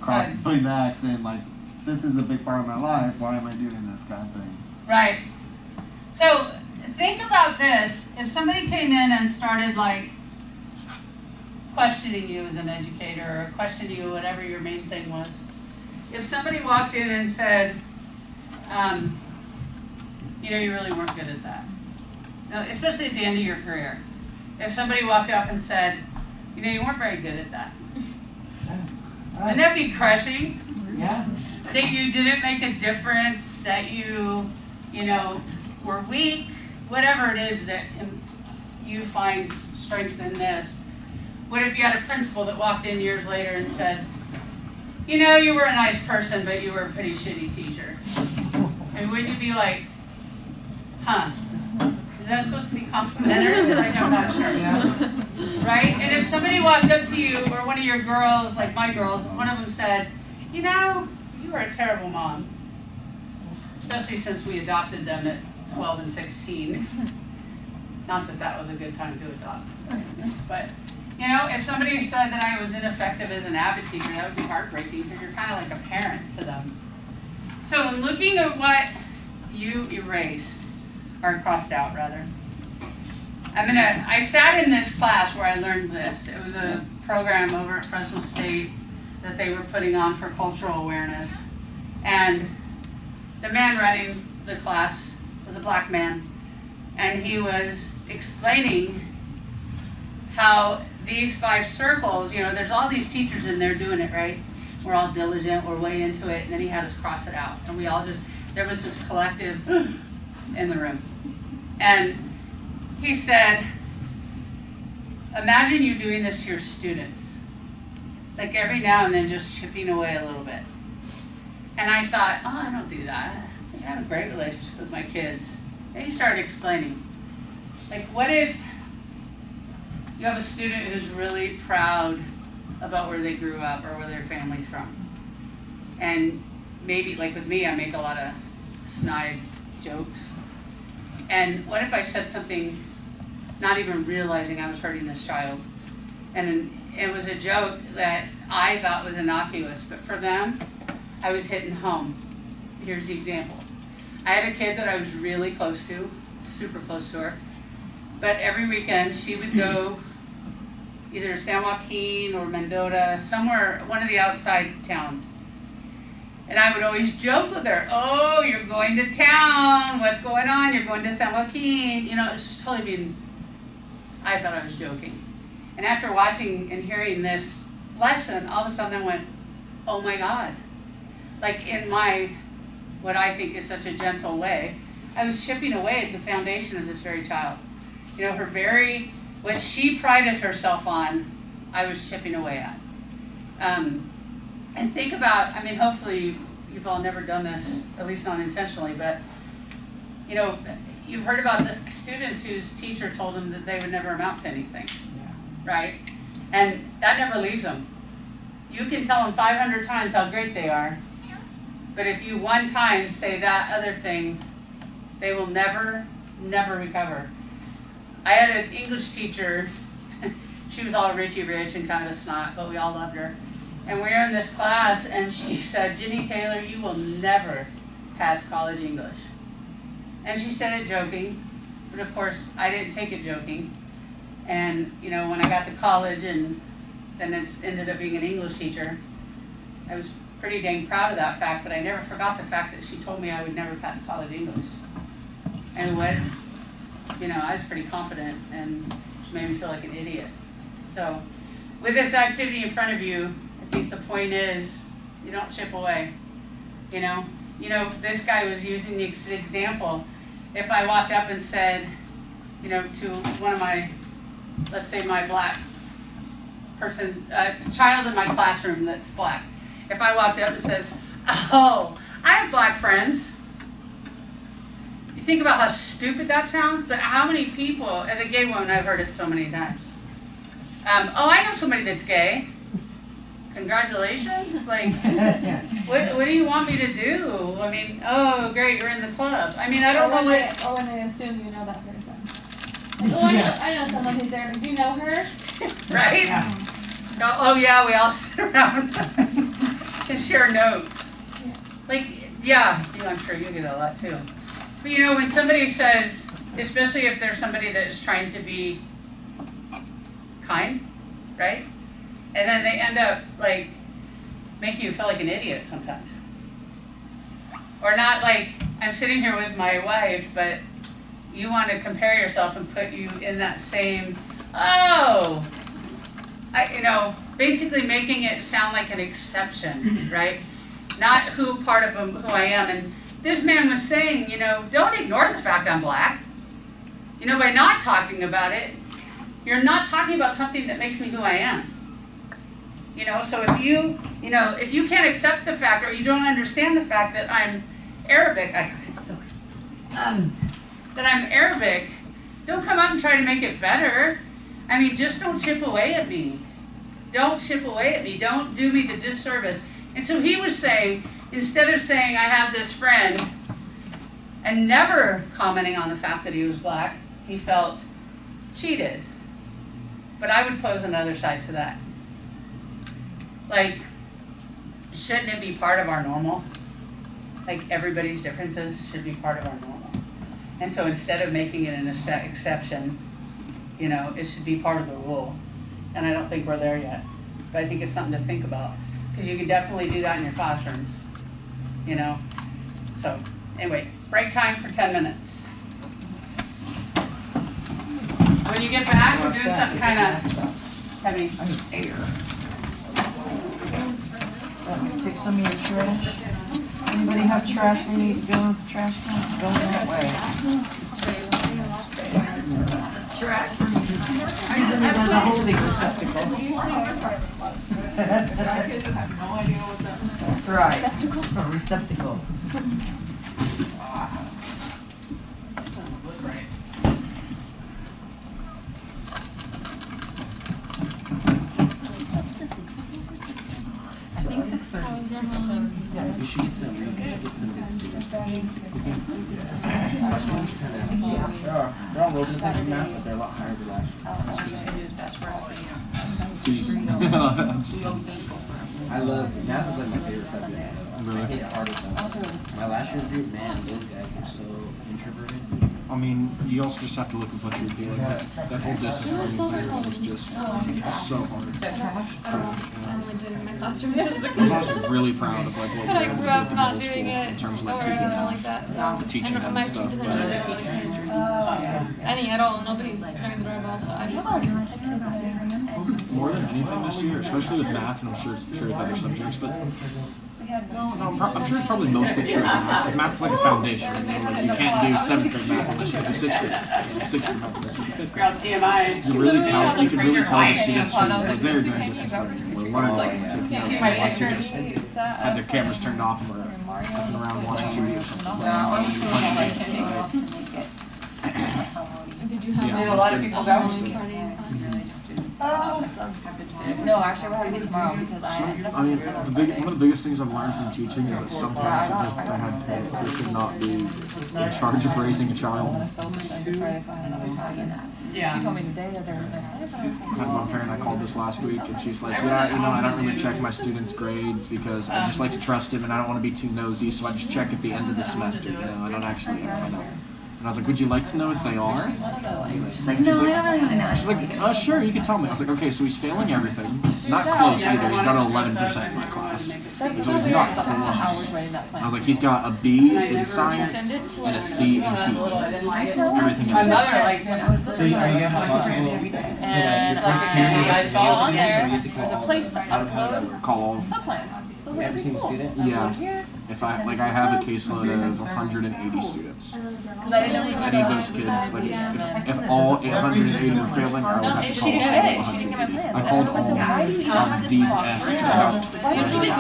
Good. Putting the accent, like, this is a big part of my life, why am I doing this kind of thing? Right. So, think about this. If somebody came in and started, like, questioning you as an educator, or questioning you, whatever your main thing was. If somebody walked in and said, you know, you really weren't good at that. No, especially at the end of your career. If somebody walked up and said, you know, you weren't very good at that. Wouldn't that be crushing? Yeah. That you didn't make a difference, that you know, were weak, whatever it is that you find strength in this. What if you had a principal that walked in years later and said, you know, you were a nice person, but you were a pretty shitty teacher? And wouldn't you be like, huh? Is that supposed to be complimentary? I'm not sure. Yeah. Right? And if somebody walked up to you, or one of your girls, like my girls, one of them said, you know, you were a terrible mom. Especially since we adopted them at 12 and 16. Not that that was a good time to adopt. But, you know, if somebody said that I was ineffective as an avid teacher, that would be heartbreaking because you're kind of like a parent to them. So looking at what you erased, or crossed out rather, I sat in this class where I learned this. It was a program over at Fresno State that they were putting on for cultural awareness. And the man running the class was a black man. And he was explaining how these 5 circles, you know, there's all these teachers in there doing it, right? We're all diligent, we're way into it, and then he had us cross it out. And we all just, there was this collective in the room. And he said, imagine you doing this to your students. Like every now and then just chipping away a little bit. And I thought, oh, I don't do that. I have a great relationship with my kids. And he started explaining. Like, what if you have a student who's really proud about where they grew up or where their family's from? And maybe, like with me, I make a lot of snide jokes. And what if I said something not even realizing I was hurting this child? And it was a joke that I thought was innocuous, but for them, I was hitting home. Here's the example. I had a kid that I was really close to, super close to her, but every weekend she would go either San Joaquin or Mendota, somewhere, one of the outside towns. And I would always joke with her, oh, you're going to town, what's going on? You're going to San Joaquin. You know, it was just totally being, I thought I was joking. And after watching and hearing this lesson, all of a sudden I went, oh my God. Like in my, what I think is such a gentle way, I was chipping away at the foundation of this very child. You know, what she prided herself on, I was chipping away at. And think about, I mean, hopefully you've all never done this, at least not intentionally, but, you know, you've heard about the students whose teacher told them that they would never amount to anything, right? And that never leaves them. You can tell them 500 times how great they are, but if you one time say that other thing, they will never, never recover. I had an English teacher, she was all Richie Rich and kind of a snot, but we all loved her. And we were in this class, and she said, Ginny Taylor, you will never pass college English. And she said it joking, but of course, I didn't take it joking. And, you know, when I got to college and then it ended up being an English teacher, I was pretty dang proud of that fact, but I never forgot the fact that she told me I would never pass college English. And what, you know, I was pretty confident, and she made me feel like an idiot. So, with this activity in front of you, I think the point is, you don't chip away, you know? You know, this guy was using the example. If I walked up and said, you know, to one of my, let's say my black person, child in my classroom that's black, if I walked up and says, "Oh, I have black friends." You think about how stupid that sounds, but how many people, as a gay woman, I've heard it so many times. Oh, I know somebody that's gay. Congratulations. Like, what do you want me to do? I mean, oh, great, you're in the club. I mean, I don't know what. Or when they assume you know that person. Like, oh, I know someone who's there. Do you know her? Right? Yeah. Oh, yeah, we all sit around and share notes. Like, yeah, I'm sure you get a lot too. But you know, when somebody says, especially if there's somebody that is trying to be kind, right? And then they end up like making you feel like an idiot sometimes. Or not like, I'm sitting here with my wife, but you want to compare yourself and put you in that same, basically making it sound like an exception, right? Not who I am. And this man was saying, don't ignore the fact I'm black. By not talking about it, you're not talking about something that makes me who I am. So if you can't accept the fact, or you don't understand the fact that I'm Arabic, don't come out and try to make it better. I mean, just don't chip away at me. Don't chip away at me. Don't do me the disservice. And so he was saying, instead of saying, I have this friend, and never commenting on the fact that he was black, he felt cheated. But I would pose another side to that. Like, shouldn't it be part of our normal? Like, everybody's differences should be part of our normal. And so instead of making it an exception, it should be part of the rule. And I don't think we're there yet. But I think it's something to think about. Because you can definitely do that in your classrooms. So, anyway, break time for 10 minutes. When you get back, we're doing something kind of heavy. I need air. Take some of your trash. Anybody have trash we need to go with the trash can? Go that way. Trash. Usually there's a holding receptacle. That's right. A receptacle. Yeah, we should get some good students. They're all rolling class in math, but they're a lot higher than last year. I love math is like my favorite subject. I hate art as well. My last year's group, man, those guys were so introverted. I mean, you also just have to look at what you're dealing with. That whole distance learning thing was just so hard. My classroom is the I was also really proud of what we were But I able to grew do up in not middle doing school it, in terms of or like keeping like that. So, the teaching and them my and stuff. students But any at all. Nobody's rang the doorbell, so I just. more than anything this year, especially with math, and I'm sure it's true with other subjects, but I'm sure it's probably mostly true with math, because math's like a foundation. You can't do 7th grade math unless you do 6th grade math unless you do 5th grade. TMI. You can really tell the students who like they're doing distance learning, we're learning to once you just had their cameras turned off and we're looking around watching TV or something. Did you have a lot of people go? No, actually, we're having it tomorrow because I mean, one of the biggest things I've learned from teaching is that sometimes you just should not be in charge of raising a child. Yeah. She told me today that there was no. I had one parent I called this last week, and she's like, yeah, I don't really check my students' grades because I just like to trust him and I don't want to be too nosy, so I just check at the end of the semester, I don't actually find out. And I was like, would you like to know if they are? She's like, no, I don't really want to know. She's like, sure, you can tell me. I was like, okay, so he's failing everything. Not close either. He's got an 11% in my class. So he's not close. I was like, he's got a B in science and a C in PE. Everything else. So are you guys possible? And I saw on there, there's a place to upload Call all of them. subplans. So every single student? Yeah. If I have a caseload of 180 students. Because I didn't know I need those kids. Like if all 880 were failing, I would have to she call didn't all get it. 100. She didn't get my plans. I called all D's F's. Why don't you just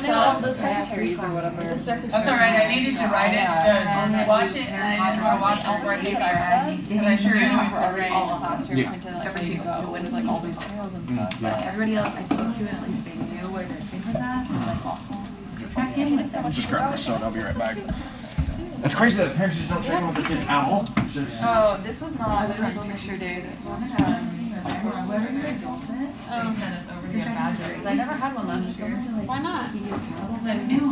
email the secretaries or whatever? That's alright, I needed to write it, watch it, and I didn't want to watch it before I came back. Because I sure knew it was already. Yeah. Everybody else I spoke to, at least they knew where their kid was at. Just grab my soda. I'll be right back. It's crazy that parents just don't check in with their kids at all. Oh, this was not the picture day. This was they sent us over to get badges. I never had one last year. Why not? It's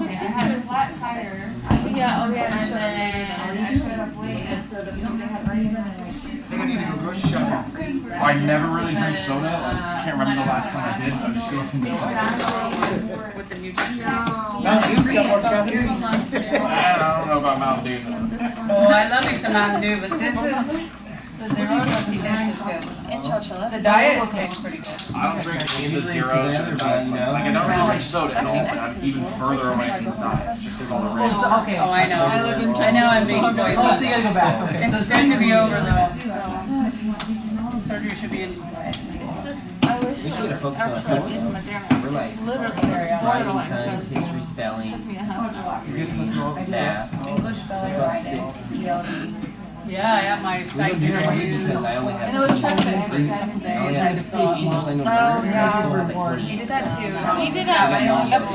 like I had a flat tire. Yeah, and then I showed up late, and so the people they had ready I think I need to go grocery shopping. I never really drink soda. I can't remember the last time I did. I just feel convinced. with the new teachers. Mountain Dew's got more caffeine. I don't know about Mountain Dew. Oh, I love me some Mountain Dew, but this is, the zero tasty dish is good. And Chowchilla. The diet tastes pretty good. I don't drink any of the zeros or the diets. Like I don't really drink soda at all, but I'm even further away from the diet just because all the red. Okay. Oh, I know. I know I'm being poisoned. Oh, so you gotta go back. Okay. It's soon to be over though. Surgery should be in. It's just, I wish We should have focused on actually in homework. Moderna. We're like Literally. writing, science, history, spelling, math. English spelling, That's about writing, 6. ELD. Yeah, I have my We psych don't do that interview. because I only have. And it was checked every 7 I days. only I had to have fill out English language Oh, learners. yeah. High school has like 40. We did that too. We did Yeah, a I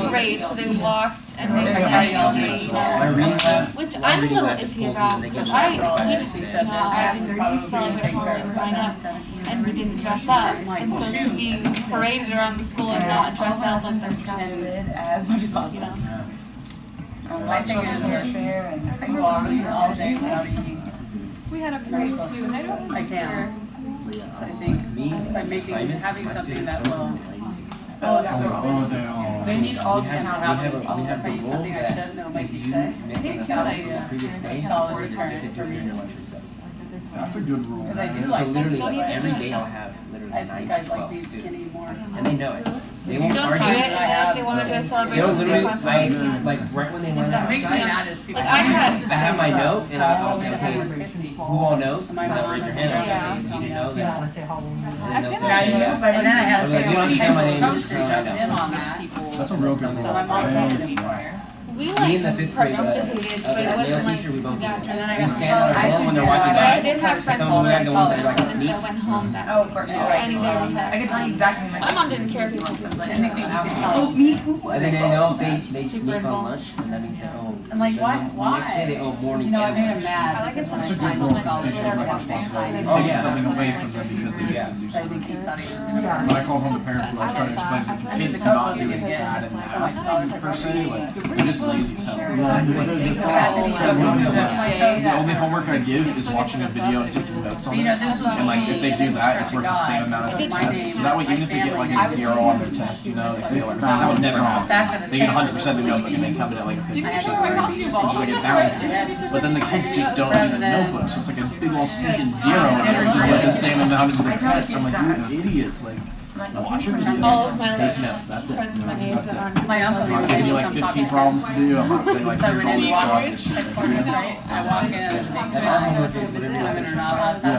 parade, so they walked and they There's said somebody ELD. else. My reading lab. Which I'm a little iffy about, because I, we, said I that. saw it sign up, and we didn't dress up, and so to be paraded around the school and not dress up like there's stuff, as much as possible. you know. My thing is, I go all day without eating. We had a parade too, and I don't I remember. can. I think Me, by making, assignments, having my something students that don't will. like easy. They need all the We have have a something I rule should, they'll make you say. Miss an assignment from the previous day, Solid or you return get to for do it me. in your lunch recess. That's a good rule. Because I do So like, literally, don't even every do it. day I'll have literally I 9 think to I'd like 12 these skinny students. more. And they know it. They You won't don't argue. try it, and like they wanna do a They'll celebration with their literally, class. like right when they run That out makes me outside, mad is people. Like, I had- I have my note and I'll say, okay, who all knows? And they'll raise their hand. I'll say, Yeah. you didn't know that. And then they'll say, Now you know, yes. but then I have I was like, you don't have to tell my name, you just know I postage of him know. on that. That's a real good rule. So I'm all taken anymore. We Me like and the 5th grade, participated, but it male wasn't like teacher, we both we got do. dressed And then I up. We stand on our I door when they're should walking do But I by. did have friends Some all of them over have the ones that like to college sneak. that went home that Oh, of course, you're right. any day we had. I can tell you exactly My mom didn't care if you participated. Anything you can tell. Oh, me? Who? And then they know if they Super sneak on involved. lunch, and that means they owe. And like, why, The next day they why? owe morning You know, I and made him lunch. mad. I like it because It's a when I good rule signed for on teachers scholarship, like responsibility. Oh, Taking yeah. something away from them because they used to do So I something. think he thought he was gonna do it. When I called home to parents, when I was trying to explain to I mean, kids the not coach doing wasn't gonna that get and it. math per se, like they're just lazy telling. The The only homework I give is watching a video and taking notes on You know, it. this was And like me if they do and that, it's worth the same amount as the test. So that way, even if they get like a 0 on their test, you know, they feel like that would never happen. They get 100%, they go and they come in at like a 50% grade. So it's just like it balances it. But then the kids just don't do the notebook, so it's like a big old stinking 0 and they're just like the same amount as the test. I'm like, you idiots, like. Watch your video. All of my Take notes. That's it. friends my age That's were it. on. My uncle I'm used not to giving you do like some 15 pop- problems to do. I'm not saying like So here's all when this you stuff. walk It's just like, corner, right? I walk in and think, That's all homework is, whatever you women want. are not allowed to.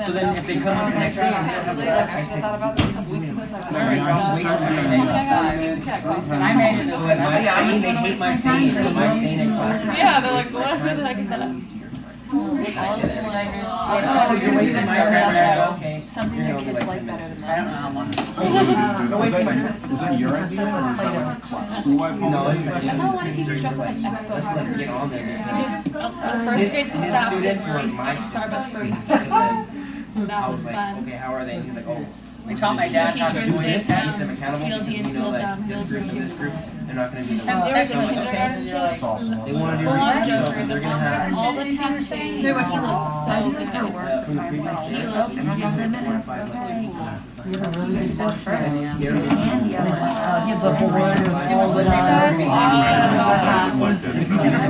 So then if they come up the next day and they don't have the work, I say, Thought about this a couple weeks ago. Very And I made it. so like my saying, they hate my saying, but my saying in class. Yeah, they're like, what? Who the heck is that? I said it. Oh, you're wasting my time. Okay. Something You're your gonna be kids like like 10 better minutes. than I don't know how long. You're wasting my time. Was that your idea or was that like school-wide No, policy? it's like, That's how a lot of teachers dress up as let's expo. like get on there. The first grade staff did Starbucks baristas. And that I was was like, fun. okay, how are they? And he's like, oh. We taught my dad how to do Teachers did this. Keep them accountable field because in, we know field that down, this field group and three. this group, they're not going to be the And ones. there was So a I'm like, okay. kindergarten kid. That's awesome. They want to do Full on research, so joker, they're the going to have all the time saying, he looked so good at work. from the previous He day. looked Usually younger they're than 4 or him. 5 classes. You have a really good book for And it. they're Give the whole word That's awesome. Like that.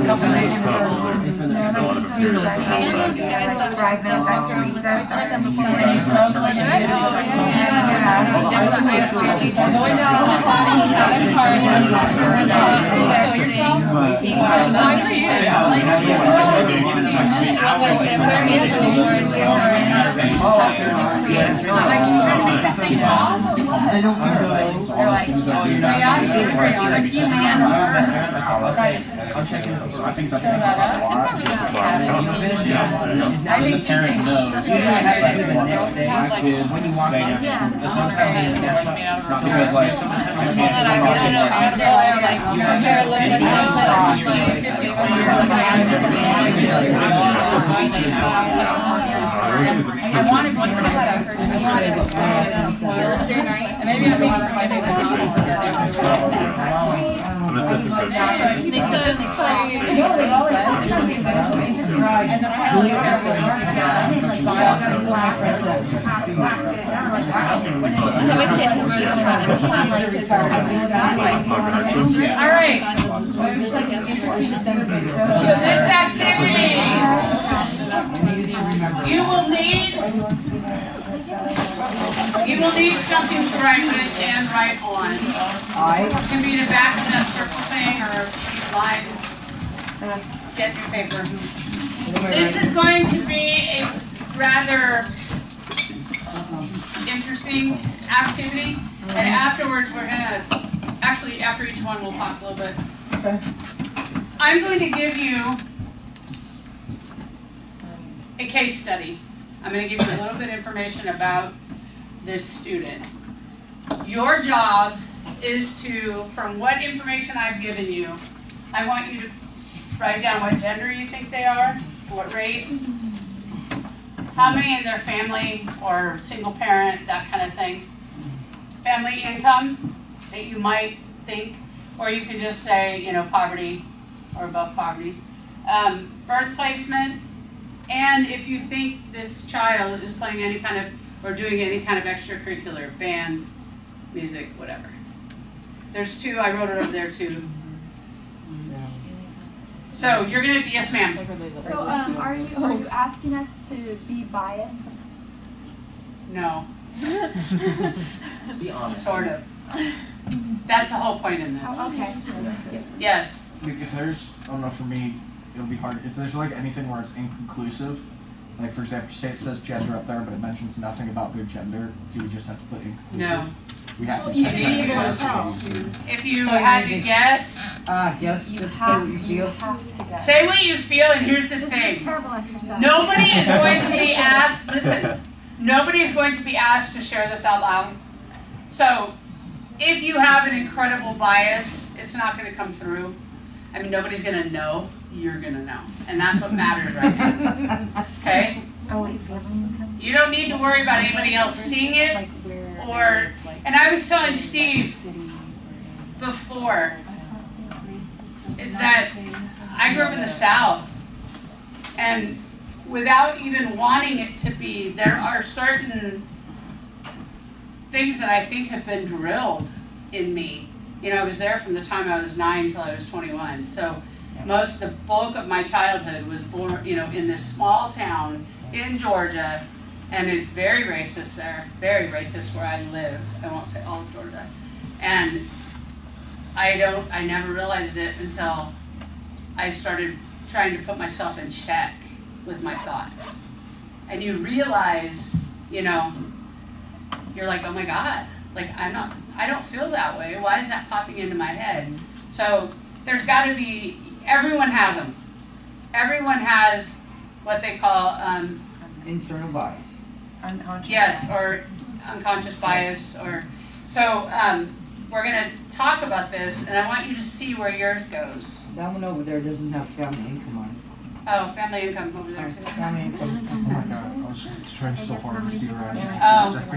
couple days, a lot of experience on that. 5 minutes after recess. Check them before When you smoke, like good. Yeah. Alright. So this activity, you will need something to write with and write on. It can be the back of that circle thing or lines. Get your paper. This is going to be a rather interesting activity, and afterwards we're gonna, actually after each one we'll talk a little bit. Okay. I'm going to give you a case study. I'm going to give you a little bit of information about this student. Your job is to, from what information I've given you, I want you to write down what gender you think they are, what race, how many in their family or single parent, that kind of thing. Family income that you might think, or you could just say, you know, poverty or above poverty. Birth placement, and if you think this child is playing any kind of, or doing any kind of extracurricular, band, music, whatever. There's 2, I wrote it over there too. So you're gonna, yes ma'am. So, are you asking us to be biased? No. Be honest. Sort of. That's the whole point in this. Oh, okay. Yes. Like if there's, I don't know, for me, it'll be hard. If there's like anything where it's inconclusive, like for example, say it says gender up there, but it mentions nothing about their gender, do we just have to put inconclusive? No. We have to. You should be able to tell. If you had to guess, Just say what you feel. have to guess. say what you feel, and here's the This thing. is a terrible exercise. Nobody is going to be asked, listen, nobody is going to be asked to share this out loud. So, if you have an incredible bias, it's not going to come through. I mean, nobody's going to know. You're going to know. And that's what matters right now. Okay? You don't need to worry about anybody else seeing it. Or, and I was telling Steve before, is that I grew up in the South. And without even wanting it to be, there are certain things that I think have been drilled in me. You know, I was there from the time I was 9 till I was 21. So the bulk of my childhood was born, you know, in this small town in Georgia, and it's very racist there, very racist where I live. I won't say all of Georgia. And I never realized it until I started trying to put myself in check with my thoughts. And you realize, you know, you're like, oh my God, like I don't feel that way. Why is that popping into my head? So there's got to be, everyone has them. Everyone has what they call Internal bias. Unconscious. yes, or unconscious bias, or so. We're gonna talk about this, and I want you to see where yours goes. That one over there doesn't have family income on it. Oh, family income over there too. Family income. Oh my god, I was trying so hard to see where I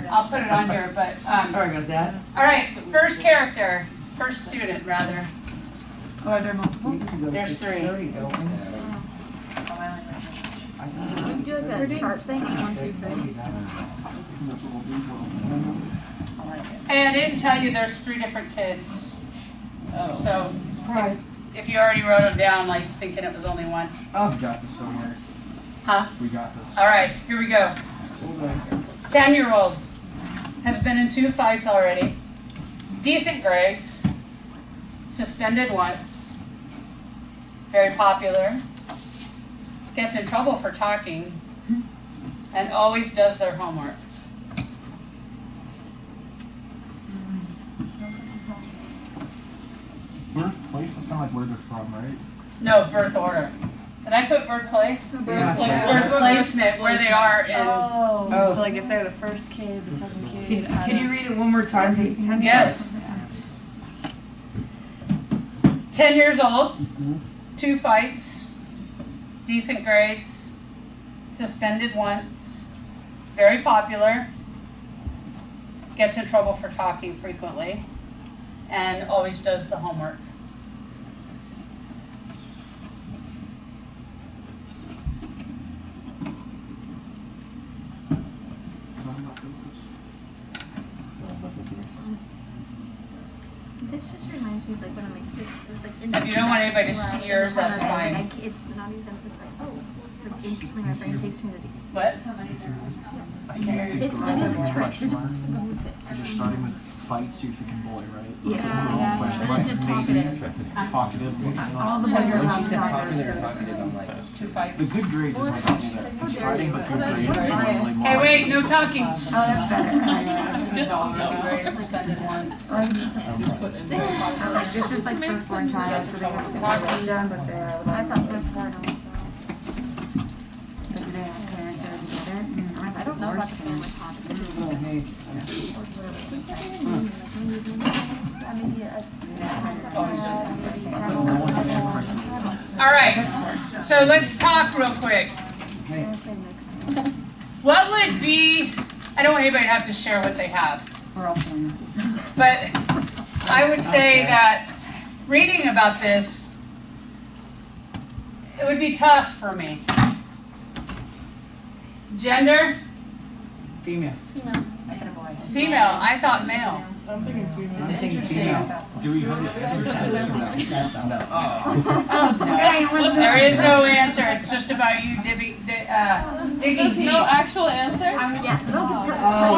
I'll put it on here, but Sorry about that. all right. First character, first student rather. Oh, are there multiple? There's 3. There you go. You do like a chart thing? 1, 2, 3. Hey, I didn't tell you there's 3 different kids. So if you already wrote them down, like thinking it was only one. Oh, we got this somewhere. Huh? We got this. All right, here we go. 10-year-old has been in 2 fights already. Decent grades. Suspended once. Very popular. Gets in trouble for talking. And always does their homework. Birthplace is kind of like where they're from, right? No, birth order. Did I put birthplace? Birth placement, where they are in. Oh, so like if they're the first kid, the second kid. Can you read it one more time? Yes. 10 years old, 2 fights, decent grades, suspended once, very popular, gets in trouble for talking frequently, and always does the homework. This just reminds me of like one of my students. So it's like in If you don't want anybody to see yours, that's fine. It's not even. It's like like instantly my brain takes me to the. What? I can't see girls with question marks. So you're starting with fights, you're thinking boy, right? Yeah. Question And mark, then it's talkative. talkative. All the When she said popular or talkative, I'm like, 2 fights. The good grades is what I do that. It's fighting, but good grades is normally more. Hey, wait, no talking. Oh, that's better. Decent grades, suspended once. This is like firstborn child, so they have to get done, but they're. I thought firstborn also. Do they have parents that are together? I don't know about the family talkative. All right, so let's talk real quick. What would be, I don't want anybody to have to share what they have, but I would say that reading about this, it would be tough for me. Gender? Female. Female, I thought male. I'm thinking female. It's interesting. Do we have an answer to this or no? There is no answer, it's just about you digging There's deep. no actual answer? Yes. Oh,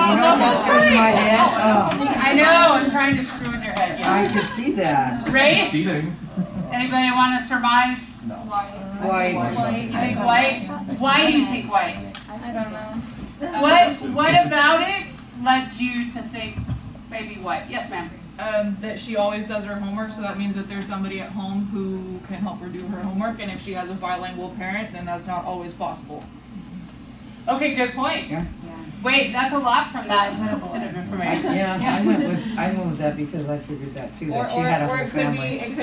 you know what's going in my head? Oh, I know, I'm trying to screw with your head. I Yes. could see that. Race? Seating. Anybody want to surmise? White. You think white? Why do you think white? I don't know. What about it led you to think maybe white? Yes, ma'am. That she always does her homework, so that means that there's somebody at home who can help her do her homework, and if she has a bilingual parent, then that's not always possible. Okay, good point. Yeah. Wait, that's a lot from that bit of information. Yeah, I went with that because I figured that too, Or that she had a whole it could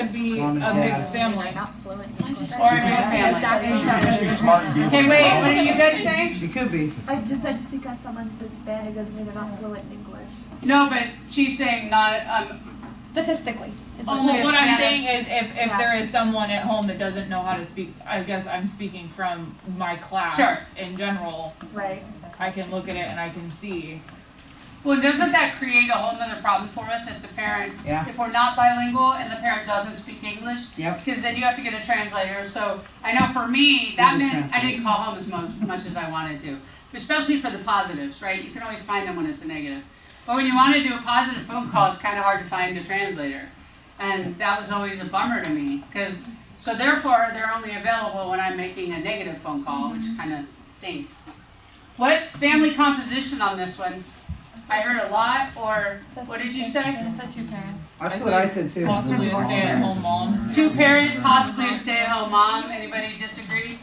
be family. a mixed family. Not fluent in English. Or a mixed family. She could just be smart and be able to. Okay, wait, what are you guys saying? She could be. I just because someone's Hispanic doesn't mean they're not fluent in English. No, but she's saying not, Statistically. Only What I'm Spanish. saying is if there is someone at home that doesn't know how to speak, I guess I'm speaking from my class Sure. in general, Right. I can look at it and I can see. well, doesn't that create a whole nother problem for us if the parent, Yeah. if we're not bilingual and the parent doesn't speak English? Yep. Because then you have to get a translator. So I know for me, that Google meant I Translate. didn't call home as much as I wanted to. Especially for the positives, right? You can always find them when it's a negative. But when you want to do a positive phone call, it's kind of hard to find a translator. And that was always a bummer to me. So therefore, they're only available when I'm making a negative phone call, which kind of stinks. What family composition on this one? I heard a lot, or what did you say? I said 2 parents. That's what I said too. Possibly a stay-at-home mom. 2-parent, possibly a stay-at-home mom. Anybody disagree?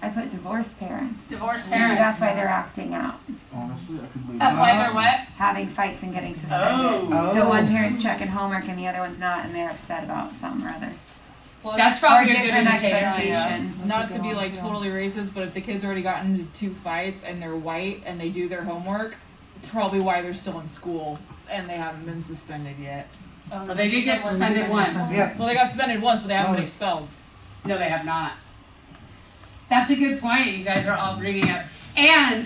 I put divorced parents. Divorced Maybe parents. that's why they're acting out. Honestly, I could believe That's that. why they're what? Having fights and getting suspended. Oh. So one parent's checking homework and the other one's not, and they're upset about something or other. Well, That's Or probably a good different indicator. expectations. Not to be like totally racist, but if the kids already got into 2 fights and they're white and they do their homework, probably why they're still in school and they haven't been suspended yet. Well, they did get suspended once. Yeah. Well, they got suspended once, but they haven't been expelled. No, they have not. That's a good point you guys are all bringing up. And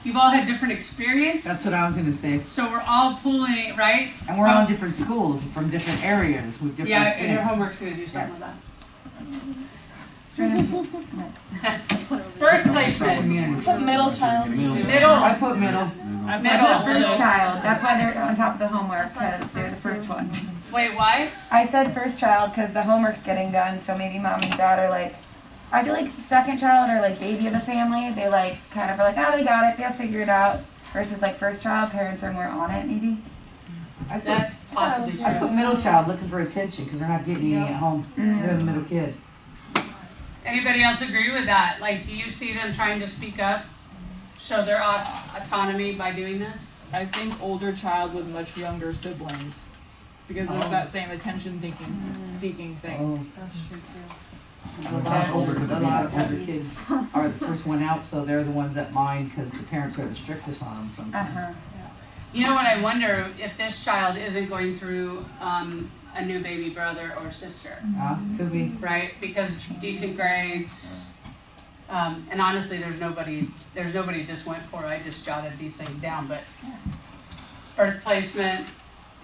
You've all had different experience. That's what I was gonna say. So we're all pulling, right? And we're all in different schools, from different areas, with different Yeah, and things. your homework's gonna do something with that. Birth placement. Put middle child. Middle. I put middle. Middle. First child, that's why they're on top of the homework, because they're the first one. Wait, why? I said first child because the homework's getting done, so maybe mom and dad are like, I feel like second child or like baby of the family, they like kind of are like, oh, they got it, they'll figure it out. Versus like first child, parents are more on it maybe. That's possibly true. I put middle child looking for attention because they're not getting any at home. They're the middle kid. Anybody else agree with that? Like, do you see them trying to speak up, show their autonomy by doing this? I think older child with much younger siblings, because it's that same attention seeking thing. Oh. That's true too. A lot of older kids are the first one out, so they're the ones that mind because the parents are the strictest on them sometimes. You know what, I wonder if this child isn't going through a new baby brother or sister. Could be. Right, because decent grades, and honestly, there's nobody this went for. I just jotted these things down, but birth placement,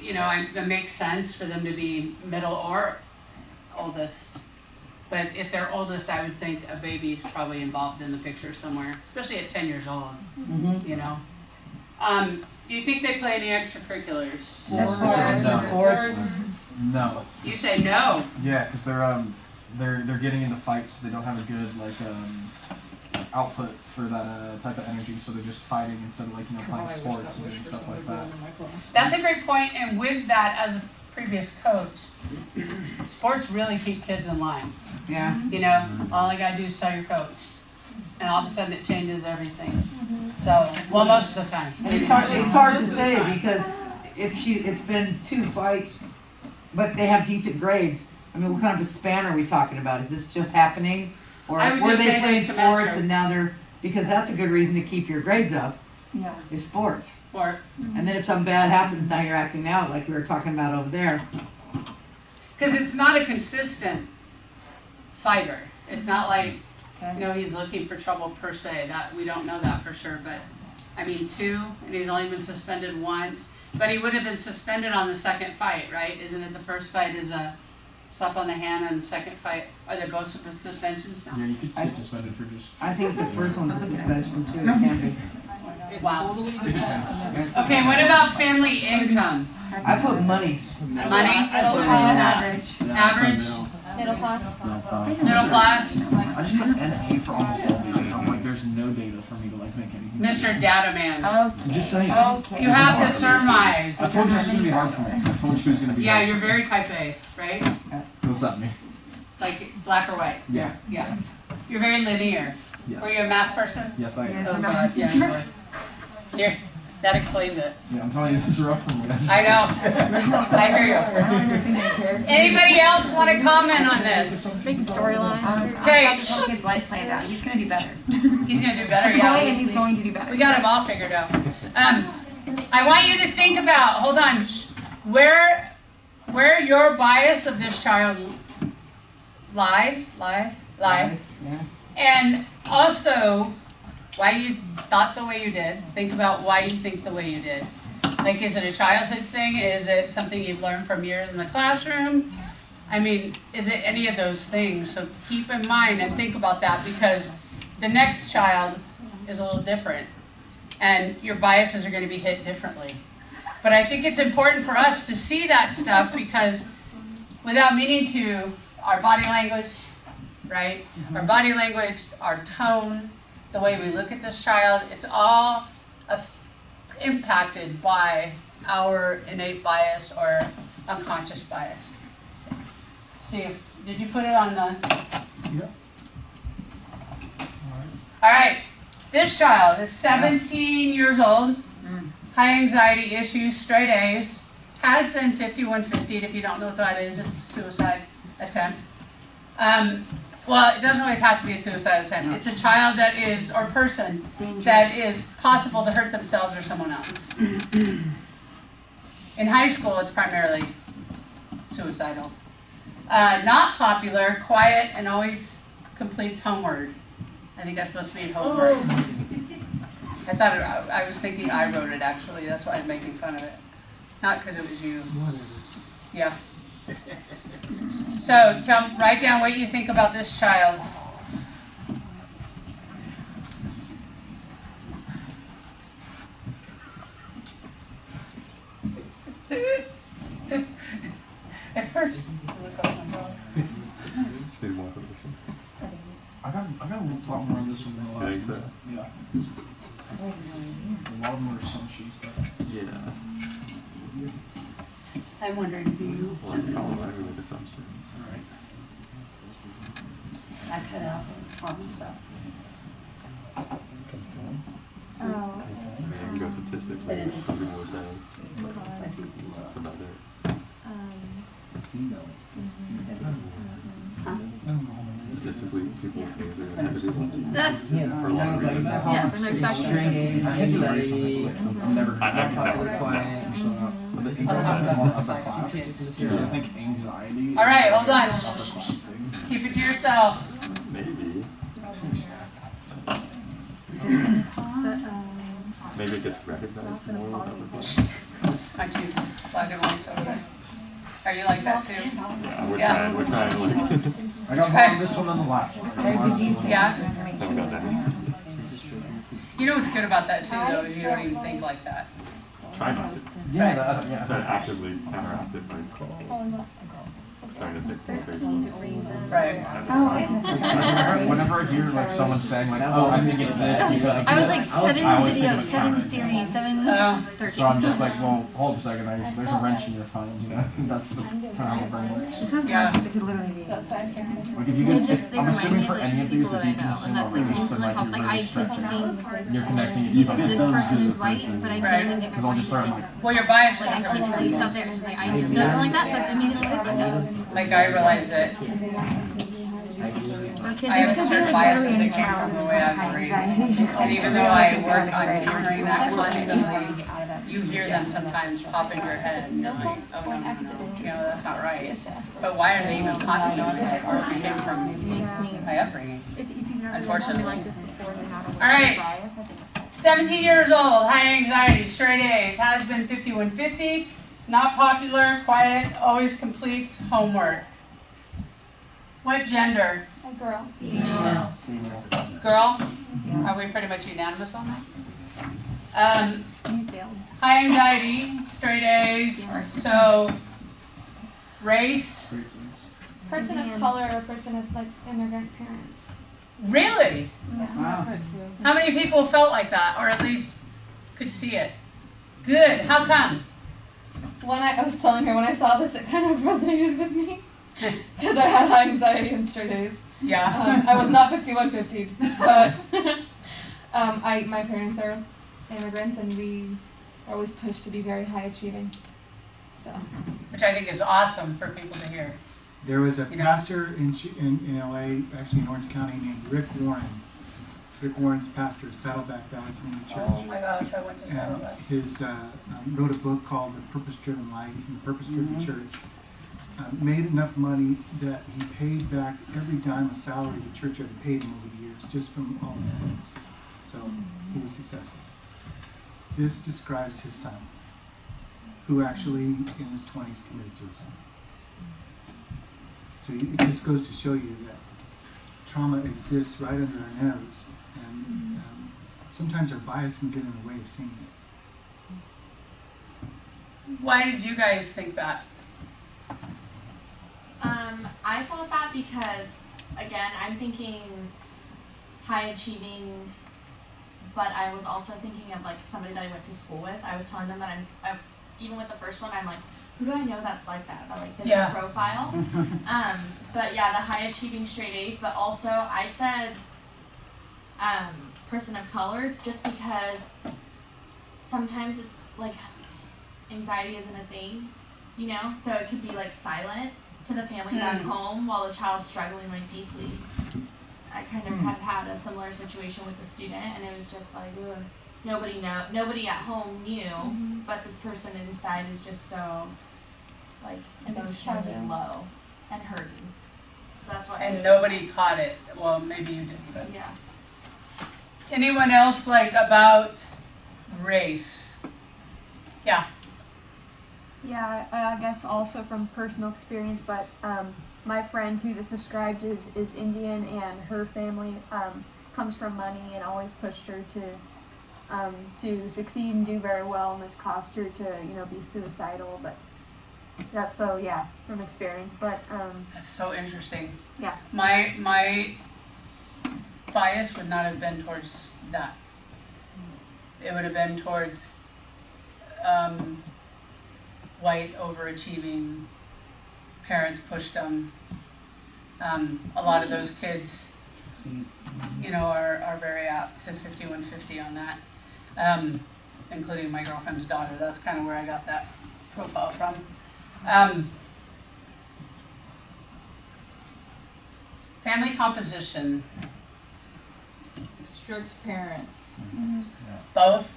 you know, it makes sense for them to be middle or oldest. But if they're oldest, I would think a baby's probably involved in the picture somewhere, especially at 10 years old. You know. Do you think they play any extracurriculars? Sports. No. You say no. Yeah, because they're getting into fights. They don't have a good output for that type of energy, so they're just fighting instead of playing sports and doing stuff like that. That's a great point, and with that, as a previous coach, sports really keep kids in line. Yeah. You know, all I gotta do is tell your coach, and all of a sudden it changes everything. So, well, most of the time. And it's hard to say because it's been 2 fights, but they have decent grades. I mean, what kind of a span are we talking about? Is this just happening? Or were they playing sports and now they're, because that's a good reason to keep your grades up. Yeah. Is sports. Sports. And then if something bad happens, now you're acting out like we were talking about over there. Because it's not a consistent fighter. It's not like, you know, he's looking for trouble per se. That we don't know that for sure, but I mean 2, and he's only been suspended once. But he would have been suspended on the second fight, right? Isn't it the first fight is a slap on the hand, and the second fight, are they both suspensions now? Yeah, you could get suspended for just... I think the first one's a suspension too, it can be. Wow. Okay, what about family income? I put money. Money? Average. Average? Middle class. Middle class? I just put NA for almost all these things. I'm like, there's no data for me to make anything. Mr. Data Man. I'm just saying. Okay. You have to surmise. I told you this was going to be hard for me. I told you she was going to be Yeah, hard. you're very type A, right? What's that mean? Like black or white? Yeah. Yeah. You're very linear. Yes. Were you a math person? Yes, I am. Oh God, yeah, you were. Here, that explains it. Yeah, I'm telling you, this is rough for me. I know. I hear you. Anybody else want to comment on this? Big storyline. Okay. The whole kid's life planned out. He's gonna do better. He's gonna do better, That's yeah. a boy, and he's going to do better. We got them all figured out. I want you to think about, hold on, where your bias of this child lie, Yeah. and also why you thought the way you did. Think about why you think the way you did. Like, is it a childhood thing? Is it something you've learned from years in the classroom? I mean, is it any of those things? So keep in mind and think about that, because the next child is a little different, and your biases are going to be hit differently. But I think it's important for us to see that stuff, because without meaning to, our body language, right? Our body language, our tone, the way we look at this child, it's all impacted by our innate bias or unconscious bias. See if, did you put it on the? Yep. All right, this child is 17 years old, high anxiety issues, straight A's, has been 5150. If you don't know what that is, it's a suicide attempt. Well, it doesn't always have to be a suicide attempt. It's a child that is, or person, that is possible to hurt themselves or someone else. In high school, it's primarily suicidal. Not popular, quiet, and always completes homework. I think that's supposed to be in homework. I thought I was thinking I wrote it actually. That's why I'm making fun of it. Not because it was you. Yeah. So write down what you think about this child. At first, look up my dog. I got a lot more on this one than the last one. Yeah. A lot of more assumptions stuff. Yeah. I'm wondering, do you? Well, it's problematic with assumptions. Right. I cut out the problem stuff. Oh. I mean, you can go statistically, some people were saying. That's about it. Statistically, people with things are going to have to do for a lot of reasons. Yes, I know exactly. Straight A's, anxiety, I think anxiety. All right, hold on. Keep it to yourself. Maybe. Maybe it gets recognized more. My two black and whites over there. Are you like that too? Yeah, we're trying like. I got more on this one than the last one. Yeah? Haven't got that. You know what's good about that too, though, is you don't even think like that. Try not to. Yeah, Try to actively counteract it by trying to think. 13 reasons. Right. Whenever I hear like someone saying like, oh, I think it's this because I was like 7 always think videos, of 7 counter. series, 7, 13. So I'm just like, well, hold a second, there's a wrench in your find, you know? That's kind of how my brain works. Yeah. It could literally be. Like if you They get, just, they I'm remind assuming me for of any like of these, people if that I you can know, assume and that's a like release and instantly like helps. you're Like really I could stretching, think you're connecting it. because this person is white, but I can't even get Because my I'll mind just to start think. like, Well, your bias Like I is keep it's out there, it's just like I just know something like that, so it's immediately what I think of. like I realize that Or kids, I have this could be certain like biases very that came from the way I've raised. And even though I work on countering that constantly, you hear them sometimes pop in your head and you're like, oh no, you know, that's not right. But why are they even popping in my head? Or it came from my upbringing, unfortunately. All right, 17 years old, high anxiety, straight A's, has been 5150, not popular, quiet, always completes homework. What gender? A girl. Female. Girl? Are we pretty much unanimous on that? High anxiety, straight A's, so race? Person of color or person of like immigrant parents. Really? Wow. How many people felt like that, or at least could see it? Good, how come? When I was telling her when I saw this, it kind of resonated with me because I had high anxiety and straight A's. Yeah. I was not 5150, but my parents are immigrants and we are always pushed to be very high achieving. So. Which I think is awesome for people to hear. There was a pastor in LA, actually in Orange County, named Rick Warren. Rick Warren's pastor of Saddleback Valley Community Church. Oh my gosh, I went to Saddleback. His wrote a book called The Purpose-Driven Life and the Purpose-Driven Church. Made enough money that he paid back every dime of salary the church had paid him over the years, just from all his books. So he was successful. This describes his son, who actually in his 20s committed suicide. So it just goes to show you that trauma exists right under our nose, and sometimes our bias can get in the way of seeing it. Why did you guys think that? I thought that because, again, I'm thinking high achieving, but I was also thinking of like somebody that I went to school with. I was telling them that I'm even with the first one, I'm like, who do I know that's like that fits their profile? But yeah, the high achieving straight A's, but also I said person of color just because sometimes it's like anxiety isn't a thing, you know? So it could be like silent to the family back home while the child's struggling like deeply. I kind of have had a similar situation with a student, and it was just like, ugh, nobody at home knew, but this person inside is just so like emotionally low and hurting. So that's why. And nobody caught it. Well, maybe you didn't, but yeah. Anyone else like about race? Yeah. Yeah, I guess also from personal experience, but my friend who this described is Indian, and her family comes from money and always pushed her to succeed and do very well, and this caused her to be suicidal. But that's from experience. But that's so interesting. Yeah. My bias would not have been towards that. It would have been towards white overachieving parents pushed them. A lot of those kids, are very apt to 5150 on that, including my girlfriend's daughter. That's kind of where I got that profile from. Family composition. Strict parents. Mm-hmm. Both?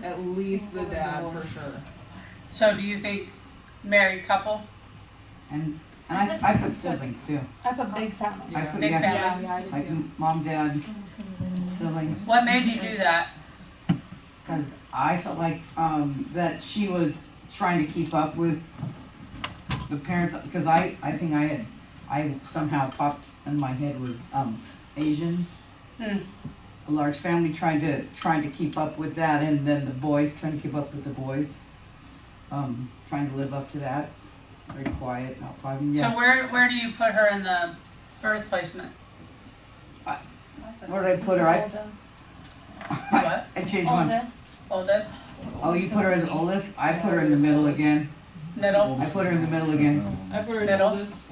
At least the dad, for sure. So do you think married couple? And I put siblings too. I put big family. I put, Big yeah, family? Yeah, I did like too. mom, dad, siblings. What made you do that? Because I felt like that she was trying to keep up with the parents. Because I think I somehow popped in my head was Asian. A large family trying to keep up with that, and then the boys trying to keep up with the boys. Trying to live up to that. Very quiet, not talking. Yeah. So where do you put her in the birth placement? Where did I put her? What? I changed my. Oldest? Oh, you put her as oldest? I put her in the middle again. Middle? I put her in the middle again. I put her Middle? oldest.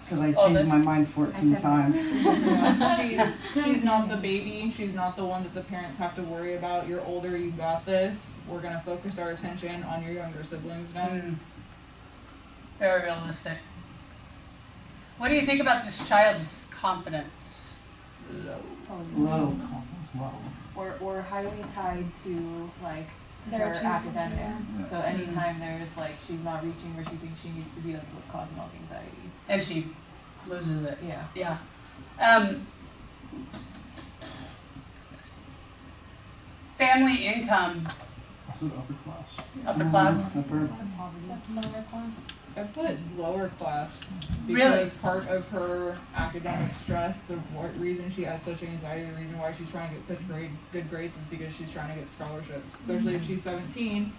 Because I changed my mind 14 times. Yeah. She's not the baby. She's not the one that the parents have to worry about. You're older, you got this. We're going to focus our attention on your younger siblings now. Very realistic. What do you think about this child's confidence? Low. We're highly tied to like Their her achievements, academics. yeah. So anytime there's like she's not reaching where she thinks she needs to be, that's what's causing all the anxiety. And she loses it. Yeah. Yeah. Family income. I said upper class. Upper class? Lower class. I put lower class Really? because part of her academic stress, the reason she has such anxiety, the reason why she's trying to get such good grades is because she's trying to get scholarships. Especially if she's 17,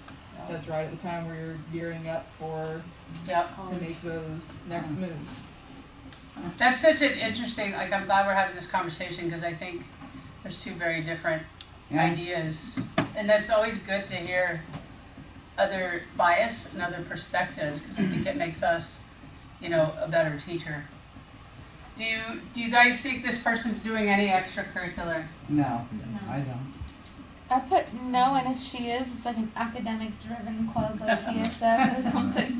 that's right at the time where you're gearing up for to make those next moves. That's such an interesting, I'm glad we're having this conversation because I think there's two very different ideas. And that's always good to hear other bias and other perspectives because I think it makes us, a better teacher. Do you guys think this person's doing any extracurricular? No, I don't. I put no, and if she is, it's like an academic driven club like CSF or something.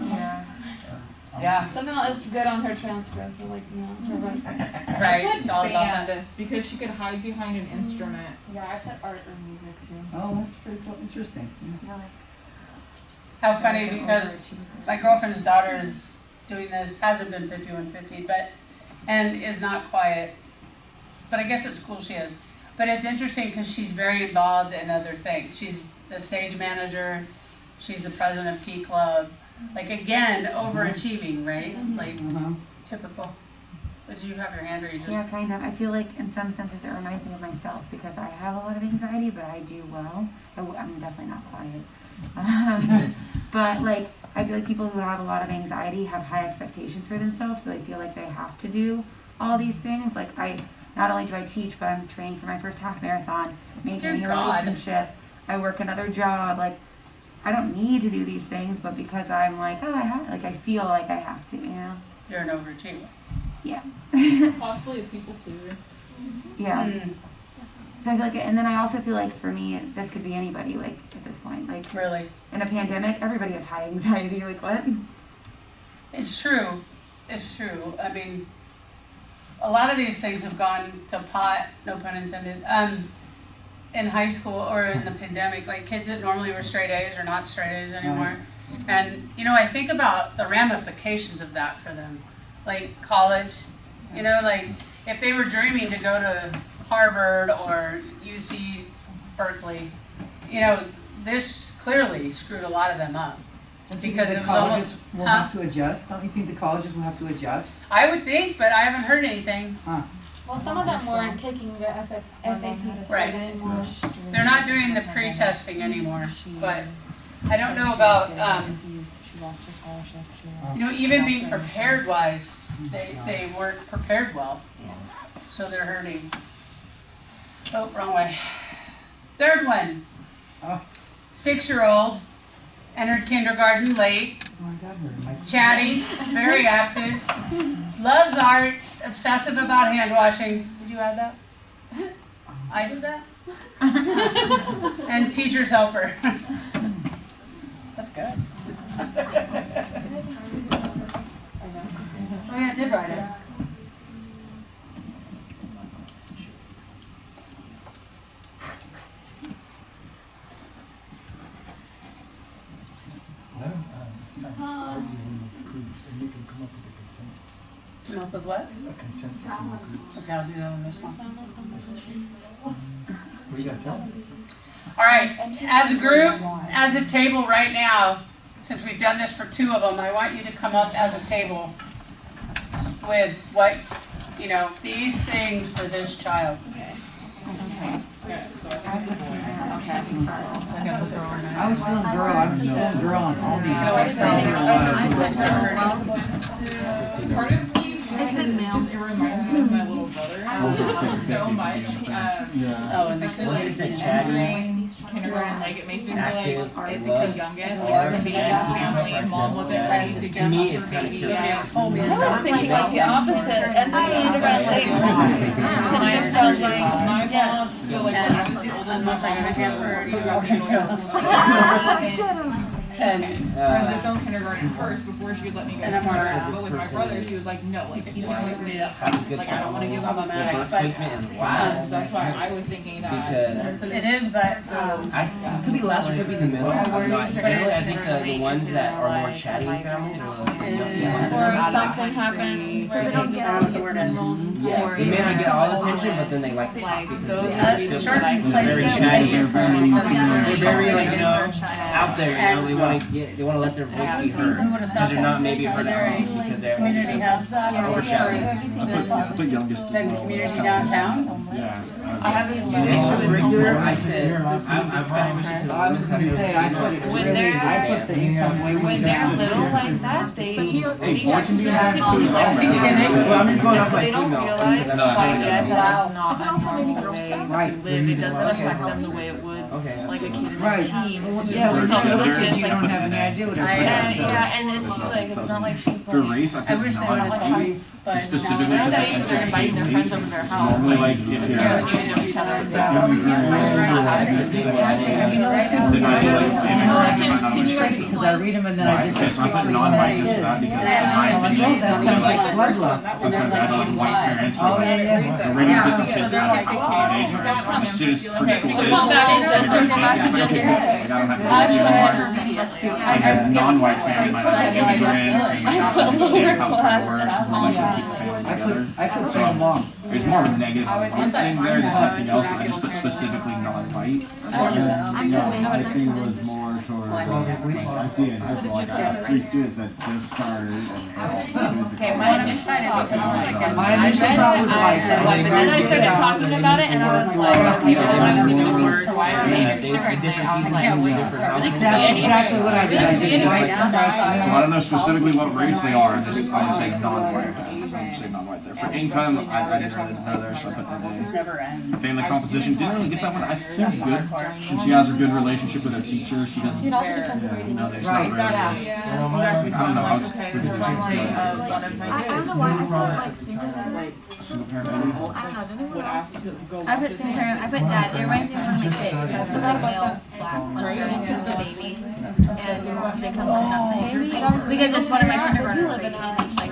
Yeah. So no, it's good on her transcript, so like, Right, I put it's all about band because she could hide behind an instrument. Yeah, I said art or music too. Oh, that's pretty cool. Interesting. Yeah. How funny because my girlfriend's daughter is doing this, hasn't been 5150, and is not quiet. But I guess it's cool she is. But it's interesting because she's very involved in other things. She's the stage manager, she's the president of Key Club. Again, overachieving, right? Typical. Did you have your hand or you just... Yeah, kind of. I feel like in some senses it reminds me of myself because I have a lot of anxiety, but I do well. I'm definitely not quiet. But I feel like people who have a lot of anxiety have high expectations for themselves, so they feel like they have to do all these things. Not only do I teach, but I'm training for my first half marathon, maintaining a relationship. I work another job. I don't need to do these things, but because I'm I feel like I have to, You're an overachiever. Yeah. Possibly a people pleaser. Yeah. So I feel and then I also feel for me, this could be anybody, at this point. Really? In a pandemic, everybody has high anxiety, what? It's true. It's true. I mean, a lot of these things have gone to pot, no pun intended, in high school or in the pandemic. Kids that normally were straight A's are not straight A's anymore. And, I think about the ramifications of that for them. College, if they were dreaming to go to Harvard or UC Berkeley, you know, this clearly screwed a lot of them up. Because it was almost, will have to adjust? Don't you think the colleges will have to adjust? I would think, but I haven't heard anything. Huh. Well, some of them weren't taking the SATs Right. anymore. They're not doing the pre-testing anymore, but I don't know about, you know, even being prepared wise, they weren't prepared well. So they're hurting. Oh, wrong way. Third one. 6-year-old, entered kindergarten late, chatty, very active, loves art, obsessive about hand washing. Did you add that? I did that? And teacher's helper. That's good. Oh yeah, I did write it. Come up with what? A consensus in the group. Okay, I'll do that on this one. What do you guys tell them? All right, as a group, as a table right now, since we've done this for 2 of them, I want you to come up as a table with what, you know, these things for this child. I was feeling girl. I was feeling girl on all these. Part of me, it reminds me of my little brother so much. Oh, and Entering kindergarten, like it makes me feel like it's the youngest, like the baby's family, mom wasn't ready to give up her baby. I was thinking like the opposite. Entering kindergarten late. So I felt like My mom, so like when I was the oldest, unless I gotta get her. 10. this own kindergarten first before she would let me go to kindergarten. But with my brother, she was like, no, like he just wake me up. Like I don't want to give up on that. So that's why I was thinking that. Because it is, but it could be the last or could be the middle. I'm not. Generally, I think the ones that are more chatting families are like or something happened where they don't get all the attention. Yeah, they may not get all the attention, but then they like to talk because they're very chatty. They're very like, you know, out there. You know, they want to let their voice be heard because they're not maybe heard at home because they're community hubs overshadowed. I put youngest then community downtown. Yeah. I have a student. Regular, I said, I was gonna say, I put the income way When they're little like that, they Hey, see what can be asked to well, I'm just going off so my they don't female. realize quite yet that it's not Is it also maybe Girl Scouts? Right. live. It doesn't affect them the way it would like a kid in Right. his teens. Yeah, when So you're a it's kid, just you don't have any idea what and too, like it's not like she's For like race, I I put wish they would have told non-white. me, but Just specifically now because that I even they're inviting their friends over to their house. Normally, like, if They're you're you know each other. So because I read them and then I just. Okay, so I put non-white just for that because in my opinion, That sounds like bloodlust. since my dad had white parents, Oh, yeah. already put the kids out of teenagers. As soon as preschool come back and just circle back to kids, gender. I got them at non-white family, my dad would go in, and you don't understand how stuff works, and like to keep the family together. I put single mom. There's more of a negative thing there than anything else, but I just put specifically non-white. I think it was more toward, I see it in high school, like I have 3 students that just started and Okay, my initial thought was My initial thought was white. but then I started talking about it and I was like, okay, well, I was giving a reason to why I made it differently. I was like, That's exactly what I did. I did white. So I don't know specifically what race they are, just I would say non-white. I would say non-white there. For income, I didn't really know there, so I put that in. just never ends. Family composition, didn't really get that one. I assume it's good. And she has a good relationship with her teacher. She doesn't, it also depends on where you you know, live. there's not really. Exactly. I don't know. I was Okay, this is one of my I don't kids. know why I felt like single parent. Single parent babies. I don't know, did anyone Would else? ask to go. I put single parent, I put dad, it reminds me of one of my kids, so I put like male, black, when parents have the baby, and they come to nothing. Because it's one of my kindergarten races, like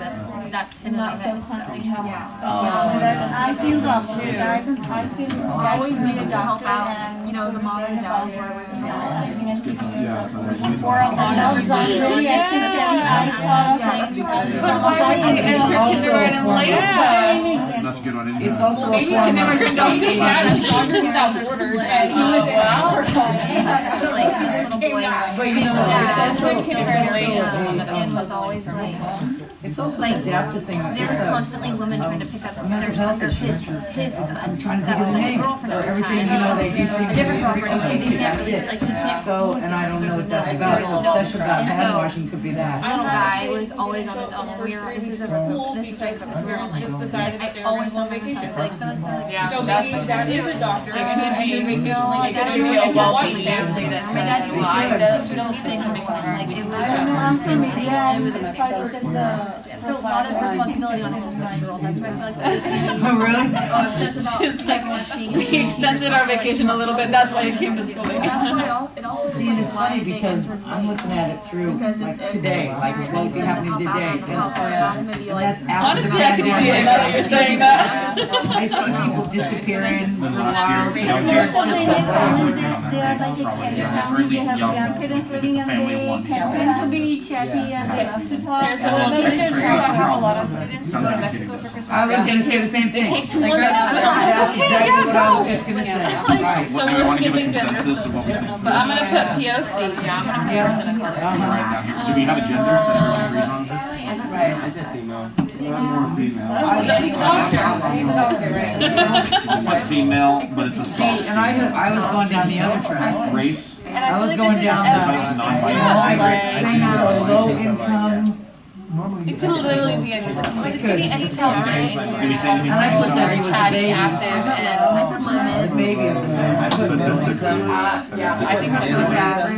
that's him not and so it, so. country house. Yeah. I feel the opposite. I feel Always needed to help out, you know, the mom and dad, whoever's in the house. Or a lot of really especially I thought But why would they enter kindergarten late? That's a good one. It's also a Maybe form of. kindergarten don't take dad is Doctors Without Borders, and he was So like this little boy, But you his know, dad it's also, kindergarten late is the one that and was always like, it's also like, an adaptive thing. there was constantly women trying to pick up their son, or his I'm trying to that think of was the like a name. girlfriend So at the everything, time. you know, they do A things. different girlfriend, he can't really, like, he can't. So, and I don't know what that's about, so obsession about And hand so, washing could be that. little guy was always on his own. We were, this is during COVID, so we were on like, just decided that I they were always going saw on him on vacation. like so and so. Yeah, so that's maybe that is a doctor, and then I vacation, No, like, like, it could be a wealthy family my that's dad used to like, teach us, we don't say coming home, like it was. yeah, It was it's part of the so a lot of responsibility on a 6-year-old. That's why I feel like this Oh, really? obsessed about Just like, washing. we extended our vacation a little bit, that's why it came to school. That's why it also See, and it's funny because I'm looking at it through, like today, like what would be happening today. And that's after the Honestly, I can see it now that you're saying that. I see people disappearing for a while. most of the Indian families, they are like extended families, they have young. grandparents living and Family of they one. tend to be chatty and they love to talk. There's a whole different true. I have a lot of students who go to Mexico for Christmas. I was gonna say the same thing. They take 2 Like, months that's out. exactly what I was just gonna say. Right. So Do we we're want to give a skipping consensus business. of what we think? But I'm gonna put POC. Yeah, I'm gonna put person of color. Right down here. Do we have a gender that everyone agrees on? I said female. More female. He's a doctor. He's a doctor, right? I'll put female, but it's a See, soft. and I was going down the other track. Race. And I was feel going like down this is the every migrant single, thing, like, low income. it could literally be anything. Like, it could be any child, right? Did we say anything? And I put that he was a Chatty, baby. active, and The baby of the man. I put Statistically, yeah, I think so too.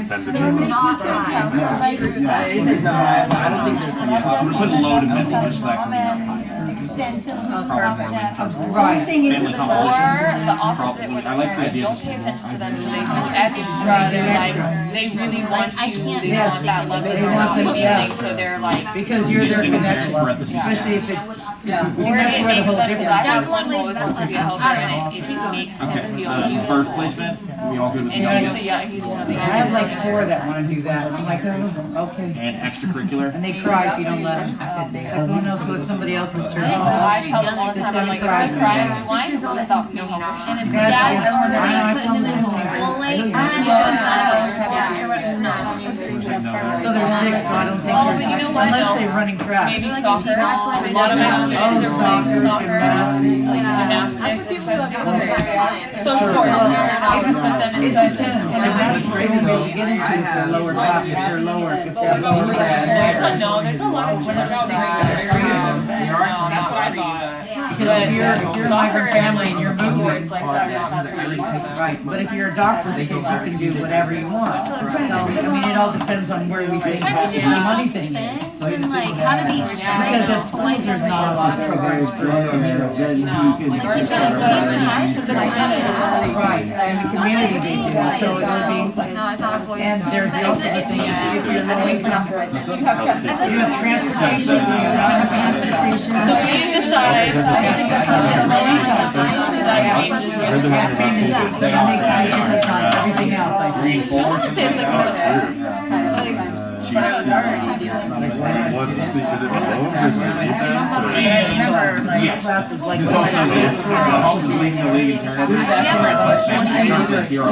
tend to be It's more. not like This is not, I don't think there's I'm gonna put low to middle, which that can be up high. extension of Probably more that. linked to Right. Thing is family the Or composition. the opposite, where the I like the parents idea don't of pay this. attention to them, so they do extra, they're like, they really want I you, can't- they Yes. want that love They and want love to- feeling, yeah. so they're like, Because you're their Single connection, parent parentheses. especially if it, or that's it where the makes whole them, because I difference. have one who always wants to be a helper, and it makes him Okay, feel used. birth placement, we all good with And the he's the, youngest? he's one of the I have like youngest. 4 that wanna do that. I'm like, oh, okay. And extracurricular? And they cry if you don't let them. I said they. Like, oh no, so it's somebody else's turn. I tell them all the time, I'm like, if I cry and do lines, I'm gonna stop being homework. And if Yeah, dad's I already know, putting him in school late, and then he's gonna sign up for sports or whatever, no. So they're 6, so I don't think Oh, but there's, you know what, unless though? they're running track. Maybe soccer, a lot of my students are playing soccer, like gymnastics, especially. So sports, I can put them in such And that's great to be get into if they're lower class, if they're lower, if they're lower. No, there's a lot of women out there. That's what I thought. Because if you're a migrant family and you're moving, It's like, that's really right, but if you're a doctor, you can do whatever you want. So, I mean, it all depends on where we think the money thing is. And like how to be straight Because at up schools, like there's not a lot of programs for right, in the community they do, so it would be, and there's also the thing, if you're low income, you have transportation, you have transportation. So we need to decide. Low income versus that changes. Yeah, changes, that makes a big difference on everything else, I think. I want to say it's like What's the secret of the low? Yes. Classes like Mahomes is leading the league in turnovers. we have like 20. the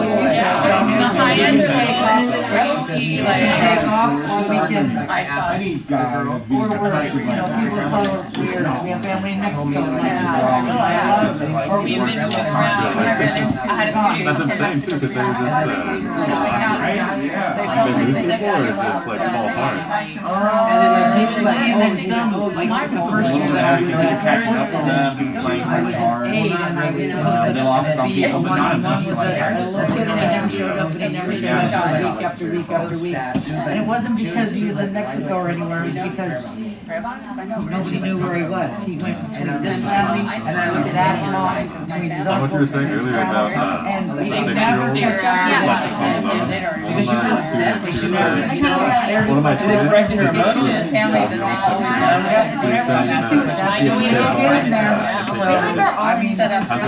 high end is like see like take off all weekend. I need guys. Or we're, people follow us weird, we have family in Mexico, and like, I love it. or we've been moving around. I had a student. That's insane too, because they're just, been before, it's just like fall apart. And then some, like the first year that I was You're at, catching up to them, playing I was hard. an aide and I was supposed to They lost some be people, but not one-on-one enough with to like practice. a kid, and he never showed up, and he never showed up week after week after week. And it wasn't because he was in Mexico or anywhere, it was because nobody knew where he was. He went between this family and that on between his What you uncle were and saying his earlier about grandma, and they 6-year-old never catch up. left at home alone. Because she was upset, but she was One of my students expressing her emotion. Family does not always I mean,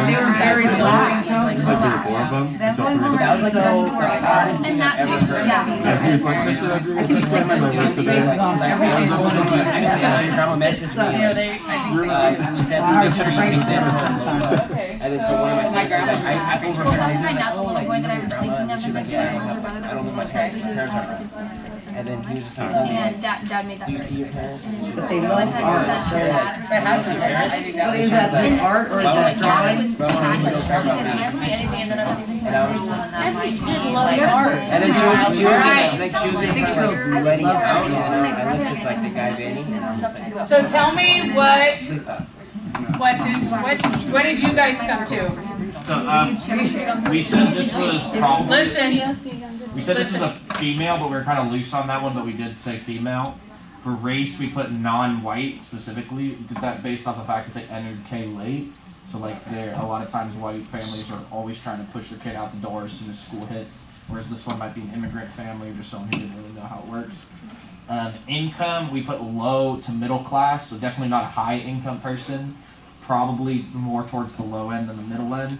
they were very low income. Like the four of them. That was like the hardest thing I've ever heard. Yeah, he was like, I should agree with you. One of my students, like, I appreciate your grandma messaged me. You know, they, I think She said, make sure she takes this home. And then so one of my students, like, I overheard her Find out the like, little boy that I was thinking of, she's and like, this yeah, older brother that I was don't in know my my class, and he was parents really are. And then he was just like, and dad made that do you very see your parents? But they love art. such a bad my husband, I think that But was is that the art or is that drawing? be anything and then I'm And I was every kid loves like, art. and then she was like, she was in front of like, letting it out, you know, I looked at like the guy Benny, and I was just like, So tell me please stop. what did you guys come to? So, we said this was probably. Listen. We said this is a female, but we were kind of loose on that one, but we did say female. For race, we put non-white specifically. Did that based off the fact that they entered K late. So like a lot of times white families are always trying to push their kid out the door as soon as school hits. Whereas this one might be an immigrant family or just someone who didn't really know how it works. Income, we put low to middle class, so definitely not a high income person. Probably more towards the low end than the middle end.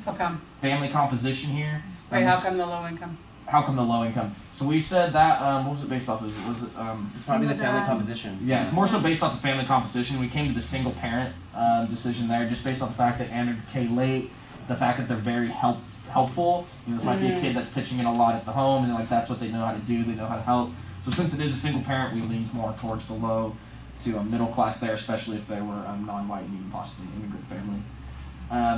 How come? Family composition here. Wait, how come the low income? How come the low income? So we said that, what was it based off of? Was it, It's probably the family composition. yeah, it's more so based off the family composition. We came to the single parent decision there, just based off the fact that entered K late, the fact that they're very helpful. You know, this might be a kid that's pitching in a lot at the home, and like that's what they know how to do. They know how to help. So since it is a single parent, we leaned more towards the low to a middle class there, especially if they were non-white and even possibly an immigrant family.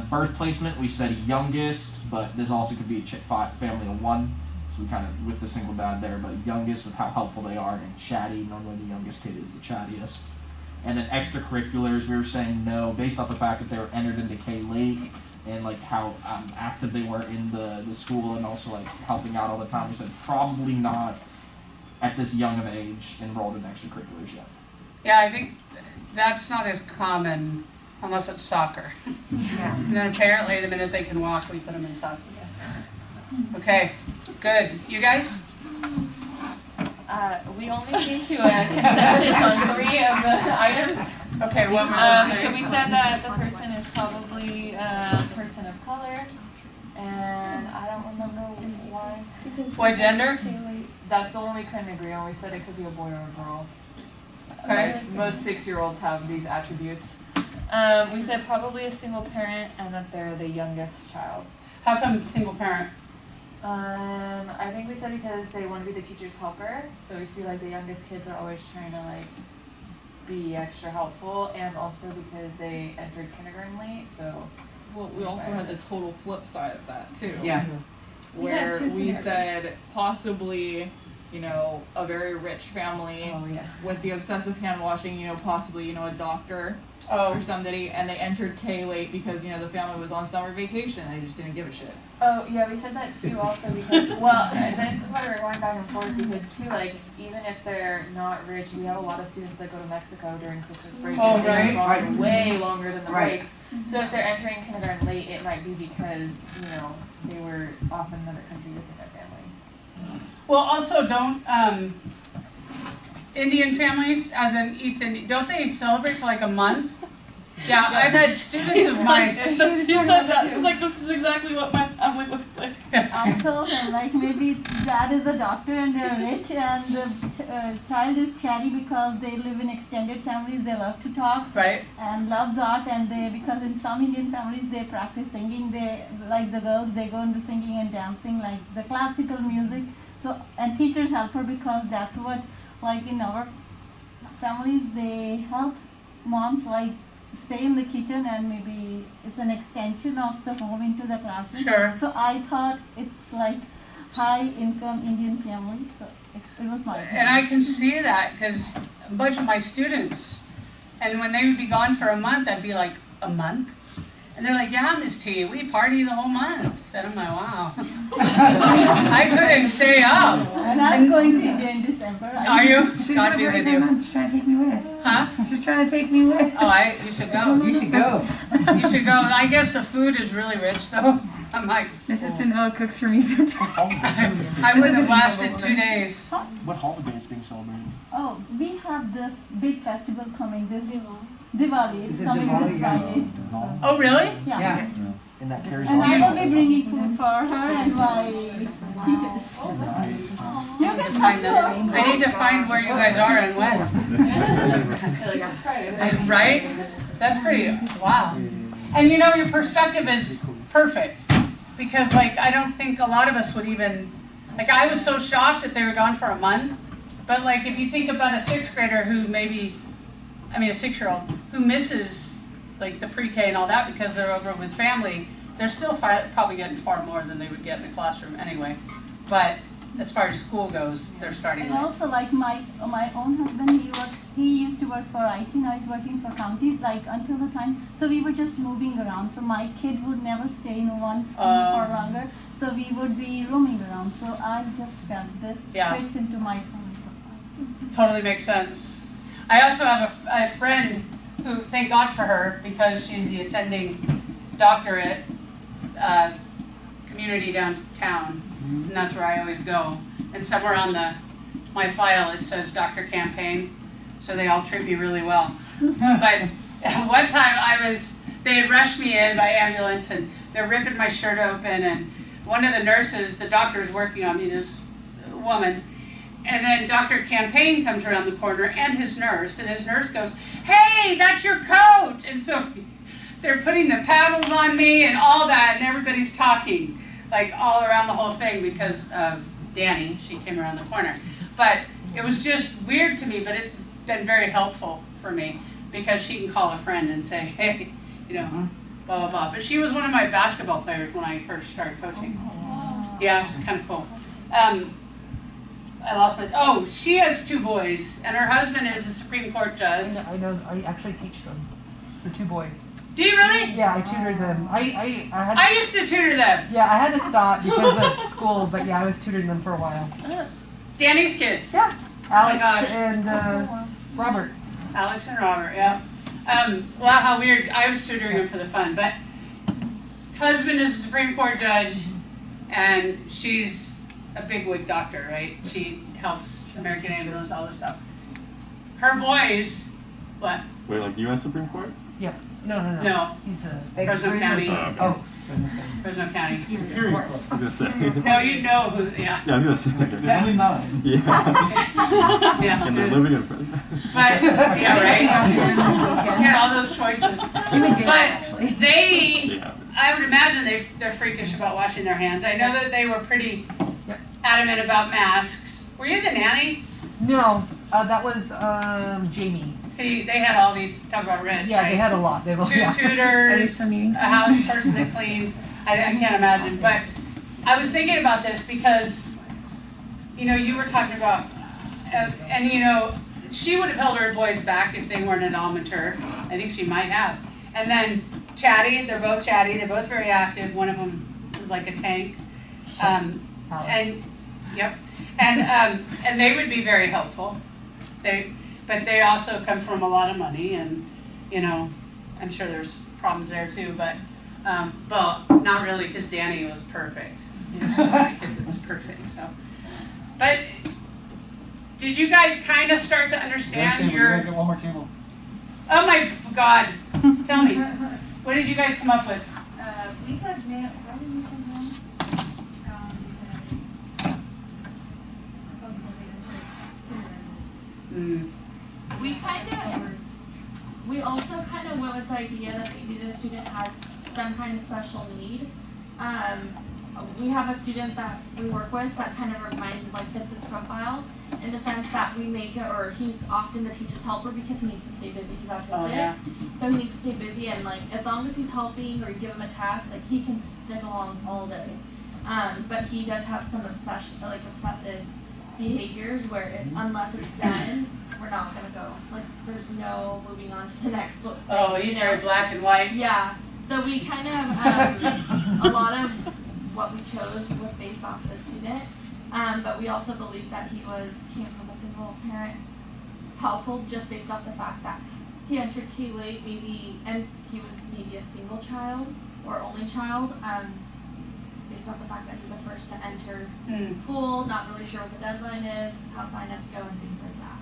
Birth placement, we said youngest, but this also could be a family of one. So we kind of, with the single dad there, but youngest with how helpful they are, and chatty, normally the youngest kid is the chattiest. And then extracurriculars, we were saying no, based off the fact that they were entered into K late, and like how active they were in the school, and also like helping out all the time. We said probably not at this young of age enrolled in extracurriculars yet. Yeah, I think that's not as common unless it's soccer. Yeah. And then apparently the minute they can walk, we put them in soccer. Okay, good. You guys? We only came to a consensus on 3 of the items. Okay, what were So we said that the person is probably a person of color, and I don't remember why. What gender? That's the one we couldn't agree on. We said it could be a boy or a girl. Okay. Most 6-year-olds have these attributes. We said probably a single parent, and that they're the youngest child. How come single parent? I think we said because they want to be the teacher's helper. So we see like the youngest kids are always trying to like be extra helpful, and also because they entered kindergarten late. So well, we also had the total flip side of that too. Yeah. Where we said possibly, you know, a very rich family with the obsessive hand washing, you know, possibly, you know, a doctor or somebody, and they entered K late because, you know, the family was on summer vacation and they just didn't give a shit. Oh, yeah, we said that too also because, well, this is why we're going back and forth because too, like, even if they're not rich, we have a lot of students that go to Mexico during Christmas break. Oh, and they're right. gone way longer than the Right. break. So if they're entering kindergarten late, it might be because, you know, they were off in another country visiting their family. Well, also don't, Indian families, as in East Indian, don't they celebrate for like a month? Yeah, I've had students of mine. She said that. It's like, this is exactly what my family looks like. Also, like maybe dad is a doctor and they're rich, and the child is chatty because they live in extended families. They love to talk, right? And loves art. And they, because in some Indian families they practice singing. They, like the girls, they go into singing and dancing, like the classical music. So, and teachers help her because that's what, like in our families, they help moms like stay in the kitchen, and maybe it's an extension of the home into the classroom. Sure. So I thought it's like high income Indian family, so it was my opinion. And I can see that because a bunch of my students, and when they would be gone for a month, I'd be like, a month? And they're like, yeah, Miss T, we party the whole month. And I'm like, wow. I couldn't stay up. And I'm going to India in December. Are you? She's God be with you. She's trying to take me with. Huh? She's trying to take me with. Oh, you should go. You should go. You should go. I guess the food is really rich, though. I'm like, Mrs. Denville cooks for me sometimes. I wouldn't have lasted 2 days. What holiday is being celebrated? Oh, we have this big festival coming this Diwali. It's coming this Friday. Oh, really? Yeah. Yes. And that carries And on. I will be bringing food for her and my teachers. You can Find those. I need to find where you guys are and when. Right? That's pretty, wow. And you know, your perspective is perfect. Because, like, I don't think a lot of us would even, like, I was so shocked that they were gone for a month. But, like, if you think about a 6th grader who maybe, I mean, a 6-year-old who misses, like, the pre-K and all that because they're over with family, they're still probably getting far more than they would get in the classroom anyway. But as far as school goes, they're starting And late. also, like, my own husband, he used to work for IT, now he's working for county, like, until the time, so we were just moving around, so my kid would never stay in one school for longer, so we would be roaming around, so I just felt this fits into my family. Totally makes sense. I also have a friend who, thank God for her, because she's the attending doctor at community downtown, and that's where I always go. And somewhere on my file it says Dr. Campaign, so they all treat me really well. But one time they had rushed me in by ambulance, and they're ripping my shirt open, and one of the nurses, the doctor is working on me, this woman, and then Dr. Campaign comes around the corner, and his nurse goes, "Hey, that's your coat!" And so they're putting the paddles on me and all that, and everybody's talking, like, all around the whole thing because of Danny. She came around the corner. But it was just weird to me, but it's been very helpful for me because she can call a friend and say, hey, you know, blah, blah, blah. But she was one of my basketball players when I first started coaching. Yeah, it was kind of cool. I lost my, she has 2 boys, and her husband is a Supreme Court judge. I know, I actually teach them, the 2 boys. Do you really? Yeah, I tutored them. I used to tutor them. Yeah, I had to stop because of school, but yeah, I was tutoring them for a while. Danny's kids. Yeah. Alex gosh. and Robert. Alex and Robert, yeah. Wow, how weird. I was tutoring him for the fun, but husband is a Supreme Court judge, and she's a bigwig doctor, right? She helps American Ambulance, all this stuff. Her boys, what? Wait, like U.S. Supreme Court? Yeah. No. No. He's a Fresno County. Oh. Fresno County. Superior Court. I was gonna say. No, you know who, yeah. Yeah, I was gonna say. There's only 9. Yeah. Yeah. And they're living in Fresno. But, yeah, right? Yeah, all those choices. But they, I would imagine they're freakish about washing their hands. I know that they were pretty adamant about masks. Were you the nanny? No, that was Jamie. See, they had all these, talk about rent, Yeah, right? they had a lot. They have 2 tutors, a house person that cleans. I can't imagine. But I was thinking about this because, you know, you were talking about, and you know, she would have held her boys back if they weren't at all mature. I think she might have. And then chatty, they're both chatty. They're both very active. One of them is like a tank. And they would be very helpful. But they also come from a lot of money, and you know, I'm sure there's problems there too. But not really, because Danny was perfect. You know, because it was perfect. So, but did you guys kind of start to understand your? Get one more table. Oh my God! Tell me, what did you guys come up with? We said man. Why did we say man? We also kind of went with the idea that maybe the student has some kind of special need. We have a student that we work with that kind of fits this profile in the sense that we make it, or he's often the teacher's helper because he needs to stay busy. He's autistic, so he needs to stay busy, and as long as he's helping or you give him a task, he can stick along all day. But he does have some obsessive behaviors where unless it's done, we're not gonna go. There's no moving on to the next thing. Oh, he's very black and white. Yeah. So we kind of, a lot of what we chose was based off the student, but we also believe that he came from a single parent household just based off the fact that he entered K late, and he was maybe a single child or only child, based off the fact that he's the first to enter school, not really sure what the deadline is, how sign-ups go, and things like that.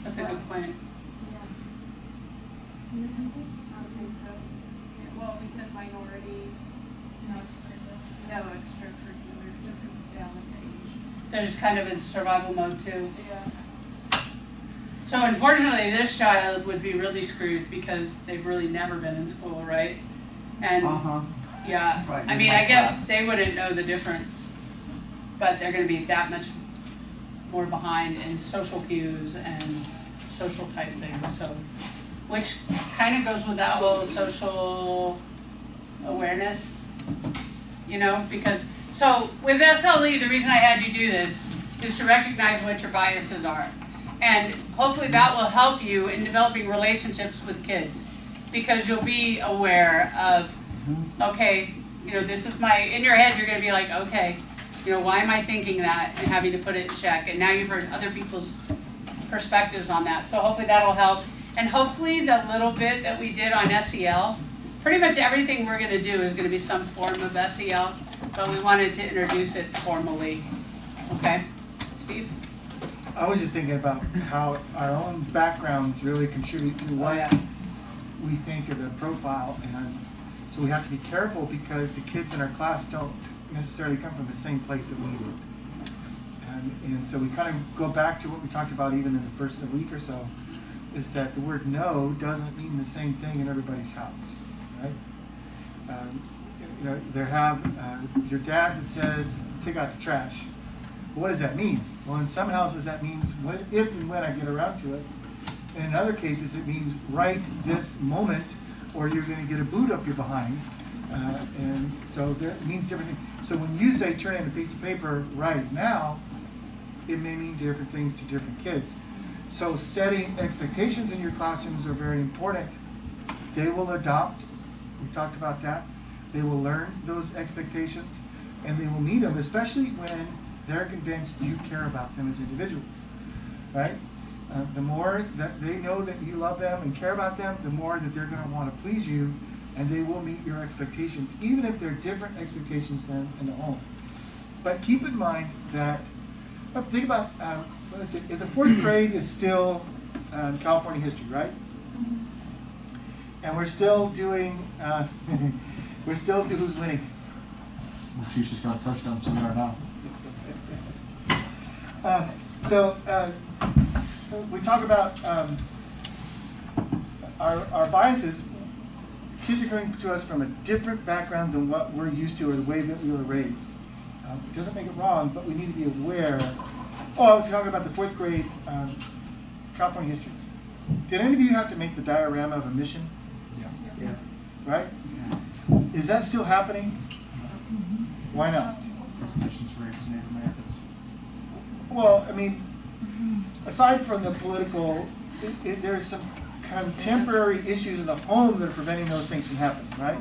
That's a good point. Yeah. You missed something? I don't think so. Yeah, well, we said minority, no extracurricular, just because it's down with age. They're just kind of in survival mode too. Yeah. So unfortunately, this child would be really screwed because they've really never been in school, right? And yeah, Right. I mean, I guess they wouldn't know the difference, but they're going to be that much more behind in social cues and social type things. So, which kind of goes with that whole social awareness, you know, because so with SLE, the reason I had you do this is to recognize what your biases are. And hopefully that will help you in developing relationships with kids, because you'll be aware of, okay, you know, this is in your head you're going to be like, okay, you know, why am I thinking that, and having to put it in check. And now you've heard other people's perspectives on that. So hopefully that'll help. And hopefully the little bit that we did on SEL, pretty much everything we're going to do is going to be some form of SEL, but we wanted to introduce it formally. Okay? Steve? I was just thinking about how our own backgrounds really contribute to what we think of the profile, and so we have to be careful because the kids in our class don't necessarily come from the same place that we did. And so we kind of go back to what we talked about even in the first week or so, is that the word no doesn't mean the same thing in everybody's house, right? You know, your dad that says, take out the trash. What does that mean? Well, in some houses that means if and when I get around to it. And in other cases it means right this moment, or you're going to get a boot up your behind. And so it means different things. So when you say turn in a piece of paper right now, it may mean different things to different kids. So setting expectations in your classrooms are very important. They will adopt. We talked about that. They will learn those expectations, and they will meet them, especially when they're convinced you care about them as individuals, right? The more that they know that you love them and care about them, the more that they're going to want to please you, and they will meet your expectations, even if they're different expectations than in the home. But keep in mind that, think about, what is it? If the 4th grade is still California history, right? And we're still doing, who's winning? Well, she's just got a touchdown, so we are now. We talk about our biases. Kids are coming to us from a different background than what we're used to or the way that we were raised. It doesn't make it wrong, but we need to be aware. Oh, I was talking about the 4th grade California history. Did any of you have to make the diorama of a mission? Yeah. Right? Yeah. Is that still happening? Why not? This mission's for Native Americans. Well, I mean, aside from the political, there's some contemporary issues in the home that are preventing those things from happening, right?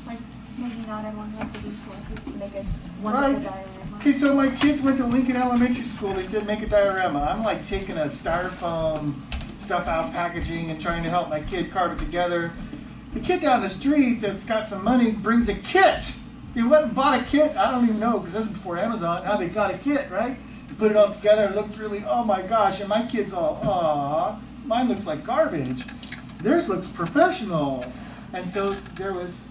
Like maybe not everyone has the resources to make a wonderful diorama. Okay, so my kids went to Lincoln Elementary School. They said make a diorama. I'm like taking a styrofoam stuff out packaging and trying to help my kid carve it together. The kid down the street that's got some money brings a kit. They went and bought a kit. I don't even know, because this is before Amazon, how they got a kit, right? To put it all together. It looked really, oh my gosh, and my kid's all, aw, mine looks like garbage. Theirs looks professional. And so there was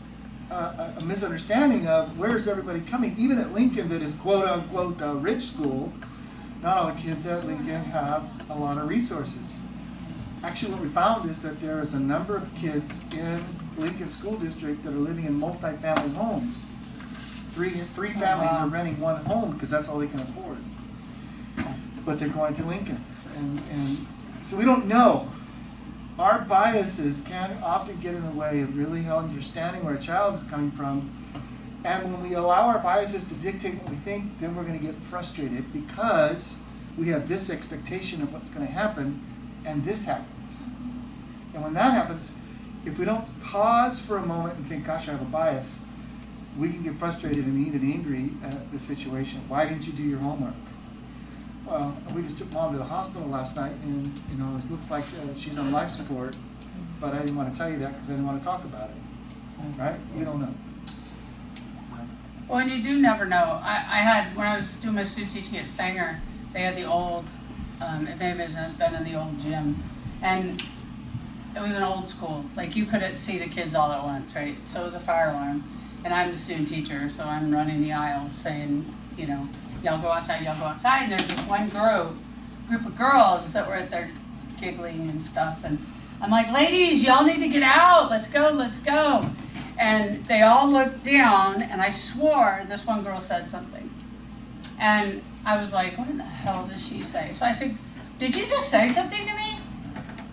a misunderstanding of where's everybody coming. Even at Lincoln, that is quote unquote a rich school, not all the kids at Lincoln have a lot of resources. Actually, what we found is that there is a number of kids in Lincoln School District that are living in multi-family homes. Three families are renting one home because that's all they can afford. But they're going to Lincoln. And so we don't know. Our biases can often get in the way of really understanding where a child is coming from. And when we allow our biases to dictate what we think, then we're going to get frustrated because we have this expectation of what's going to happen, and this happens. And when that happens, if we don't pause for a moment and think, gosh, I have a bias, we can get frustrated and even angry at the situation. Why didn't you do your homework? Well, we just took Mom to the hospital last night, and it looks like she's on life support, but I didn't want to tell you that because I didn't want to talk about it. Right? We don't know. Well, and you do never know. I had, when I was doing my student teaching at Sanger, they had the old, if anybody's been in the old gym, and it was an old school. Like, you couldn't see the kids all at once, right? So it was a fire alarm. And I'm the student teacher, so I'm running the aisle saying, y'all go outside, y'all go outside. And there's this one group of girls that were at there giggling and stuff. And I'm like, ladies, y'all need to get out. Let's go, let's go. And they all looked down, and I swore this one girl said something. And I was like, what in the hell did she say? So I said, did you just say something to me?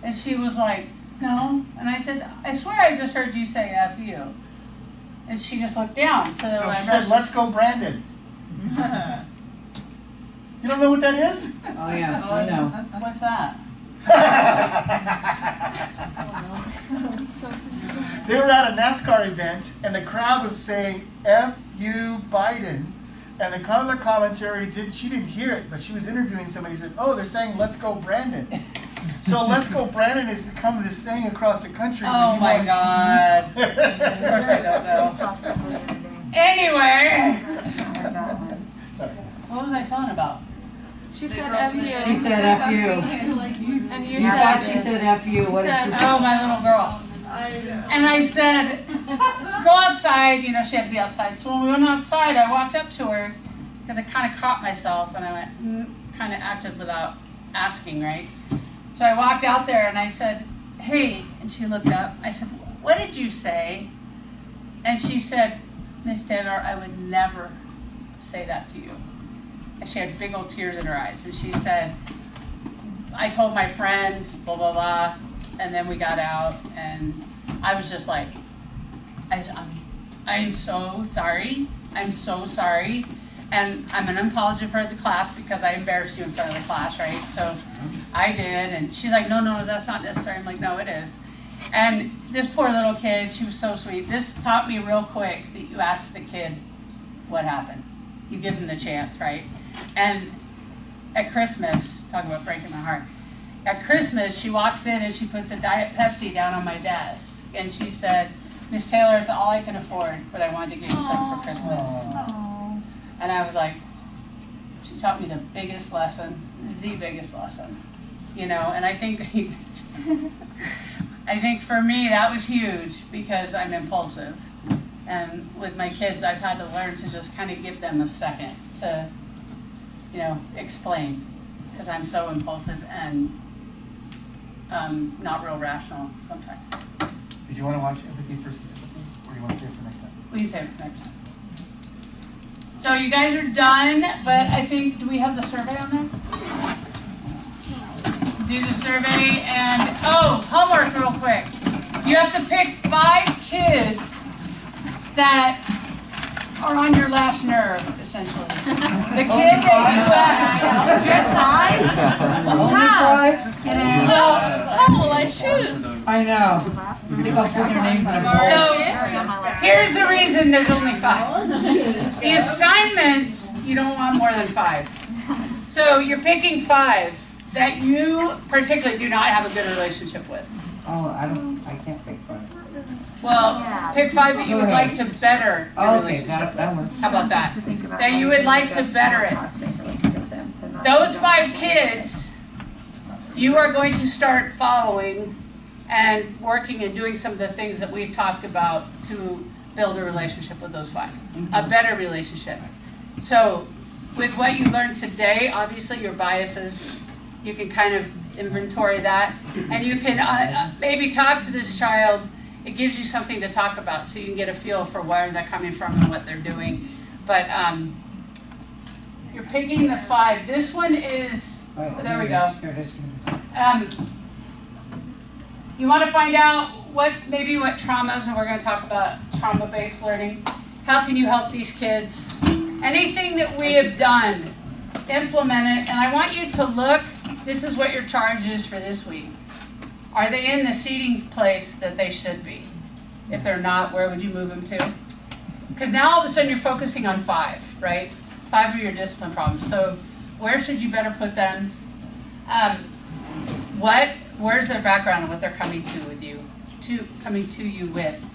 And she was like, no. And I said, I swear I just heard you say F you. And she just looked down. So no, she said, let's go, Brandon. You don't know what that is? Oh, yeah, I know. What's that? They were at a NASCAR event, and the crowd was saying, F you, Biden. And the color commentary, she didn't hear it, but she was interviewing somebody who said, oh, they're saying, let's go, Brandon. So let's go, Brandon has become this thing across the country. Oh, my God. Of course I don't know. Anyway. What was I talking about? She said F you. She said F you. And you said she said F you. What did she say? Oh, my little girl. And I said, go outside. She had to be outside. So when we went outside, I walked up to her because I kind of caught myself and I went, kind of acted without asking, right? So I walked out there and I said, hey, and she looked up. I said, what did you say? And she said, Miss Taylor, I would never say that to you. And she had big old tears in her eyes. And she said, I told my friend, blah, blah, blah. And then we got out, and I was just like, I'm so sorry. I'm so sorry. And I'm an apology for the class because I embarrassed you in front of the class, right? So I did, and she's like, no, that's not necessary. I'm like, no, it is. And this poor little kid, she was so sweet. This taught me real quick that you ask the kid what happened. You give them the chance, right? And at Christmas, talking about breaking my heart, at Christmas, she walks in and she puts a Diet Pepsi down on my desk. And she said, Miss Taylor, it's all I can afford, but I wanted to give you something for Christmas. Aww. And I was like, she taught me the biggest lesson, and I think, for me that was huge because I'm impulsive. And with my kids, I've had to learn to just kind of give them a second to, explain because I'm so impulsive and not real rational sometimes. Did you want to watch Empathy versus Sympathy, or do you want to save it for next time? We can save it for next time. So you guys are done, but I think, do we have the survey on there? Do the survey and, homework real quick. You have to pick 5 kids that are on your last nerve, essentially. The kid that you just 5? Well, how will I choose? I know. I think I'll put their names in a bowl. So, here's the reason there's only 5. The assignment, you don't want more than 5. So, you're picking 5 that you particularly do not have a good relationship with. Oh, I can't pick 5. Well, pick 5 that you would like to better your relationship. That works. How about that? That you would like to better it. Those 5 kids, you are going to start following and working and doing some of the things that we've talked about to build a relationship with those 5. A better relationship. So, with what you learned today, obviously your biases, you can kind of inventory that. And you can maybe talk to this child. It gives you something to talk about so you can get a feel for where they're coming from and what they're doing. But you're picking the 5. This one is, there we go. You want to find out what traumas, and we're going to talk about trauma-based learning. How can you help these kids? Anything that we have done, implement it. And I want you to look, this is what your charge is for this week. Are they in the seating place that they should be? If they're not, where would you move them to? Because now all of a sudden you're focusing on 5, right? 5 of your discipline problems. So where should you better put them? Where's their background and what they're coming to with you? Coming to you with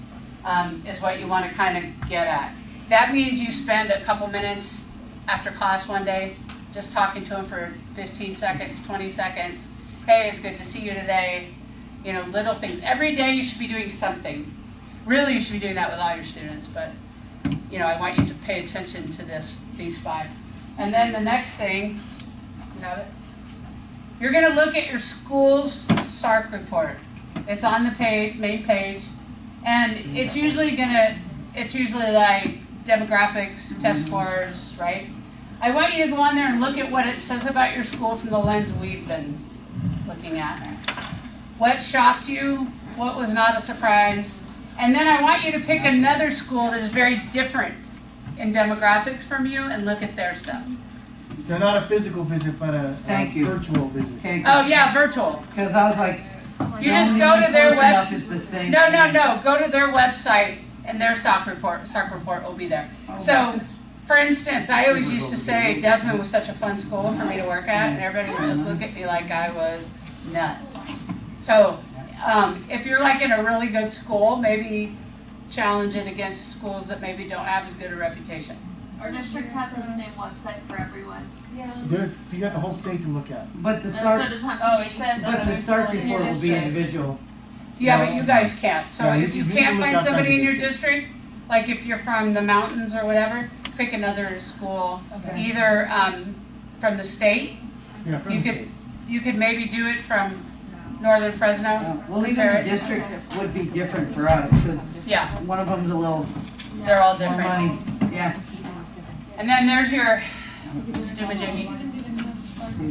is what you want to kind of get at. That means you spend a couple minutes after class one day just talking to them for 15 seconds, 20 seconds. Hey, it's good to see you today. You know, little things. Every day you should be doing something. Really, you should be doing that with all your students, but you know, I want you to pay attention to these 5. And then the next thing, you have it? You're going to look at your school's SARC report. It's on the main page, and it's usually like demographics, test scores, right? I want you to go on there and look at what it says about your school from the lens we've been looking at. What shocked you? What was not a surprise? And then I want you to pick another school that is very different in demographics from you and look at their stuff. So not a physical visit, but a virtual visit. Oh yeah, virtual. Because I was like, you just go to their website. No. Go to their website and their SARC report will be there. So, for instance, I always used to say Desmond was such a fun school for me to work at, and everybody would just look at me like I was nuts. So, if you're like in a really good school, maybe challenge it against schools that maybe don't have as good a reputation. Our district has the same website for everyone. Yeah. You got the whole state to look at. But the SARC, it says. but the SARC report will be individual. Yeah, but you guys can't. So Yeah, if you can't find somebody in your district, like if you're from the mountains or whatever, pick another school, either from the state. Yeah, from the state. You could maybe do it from northern Fresno. Well, even the district would be different for us because one of them's a little. They're all more different. money. Yeah. And then there's your doomajiggy.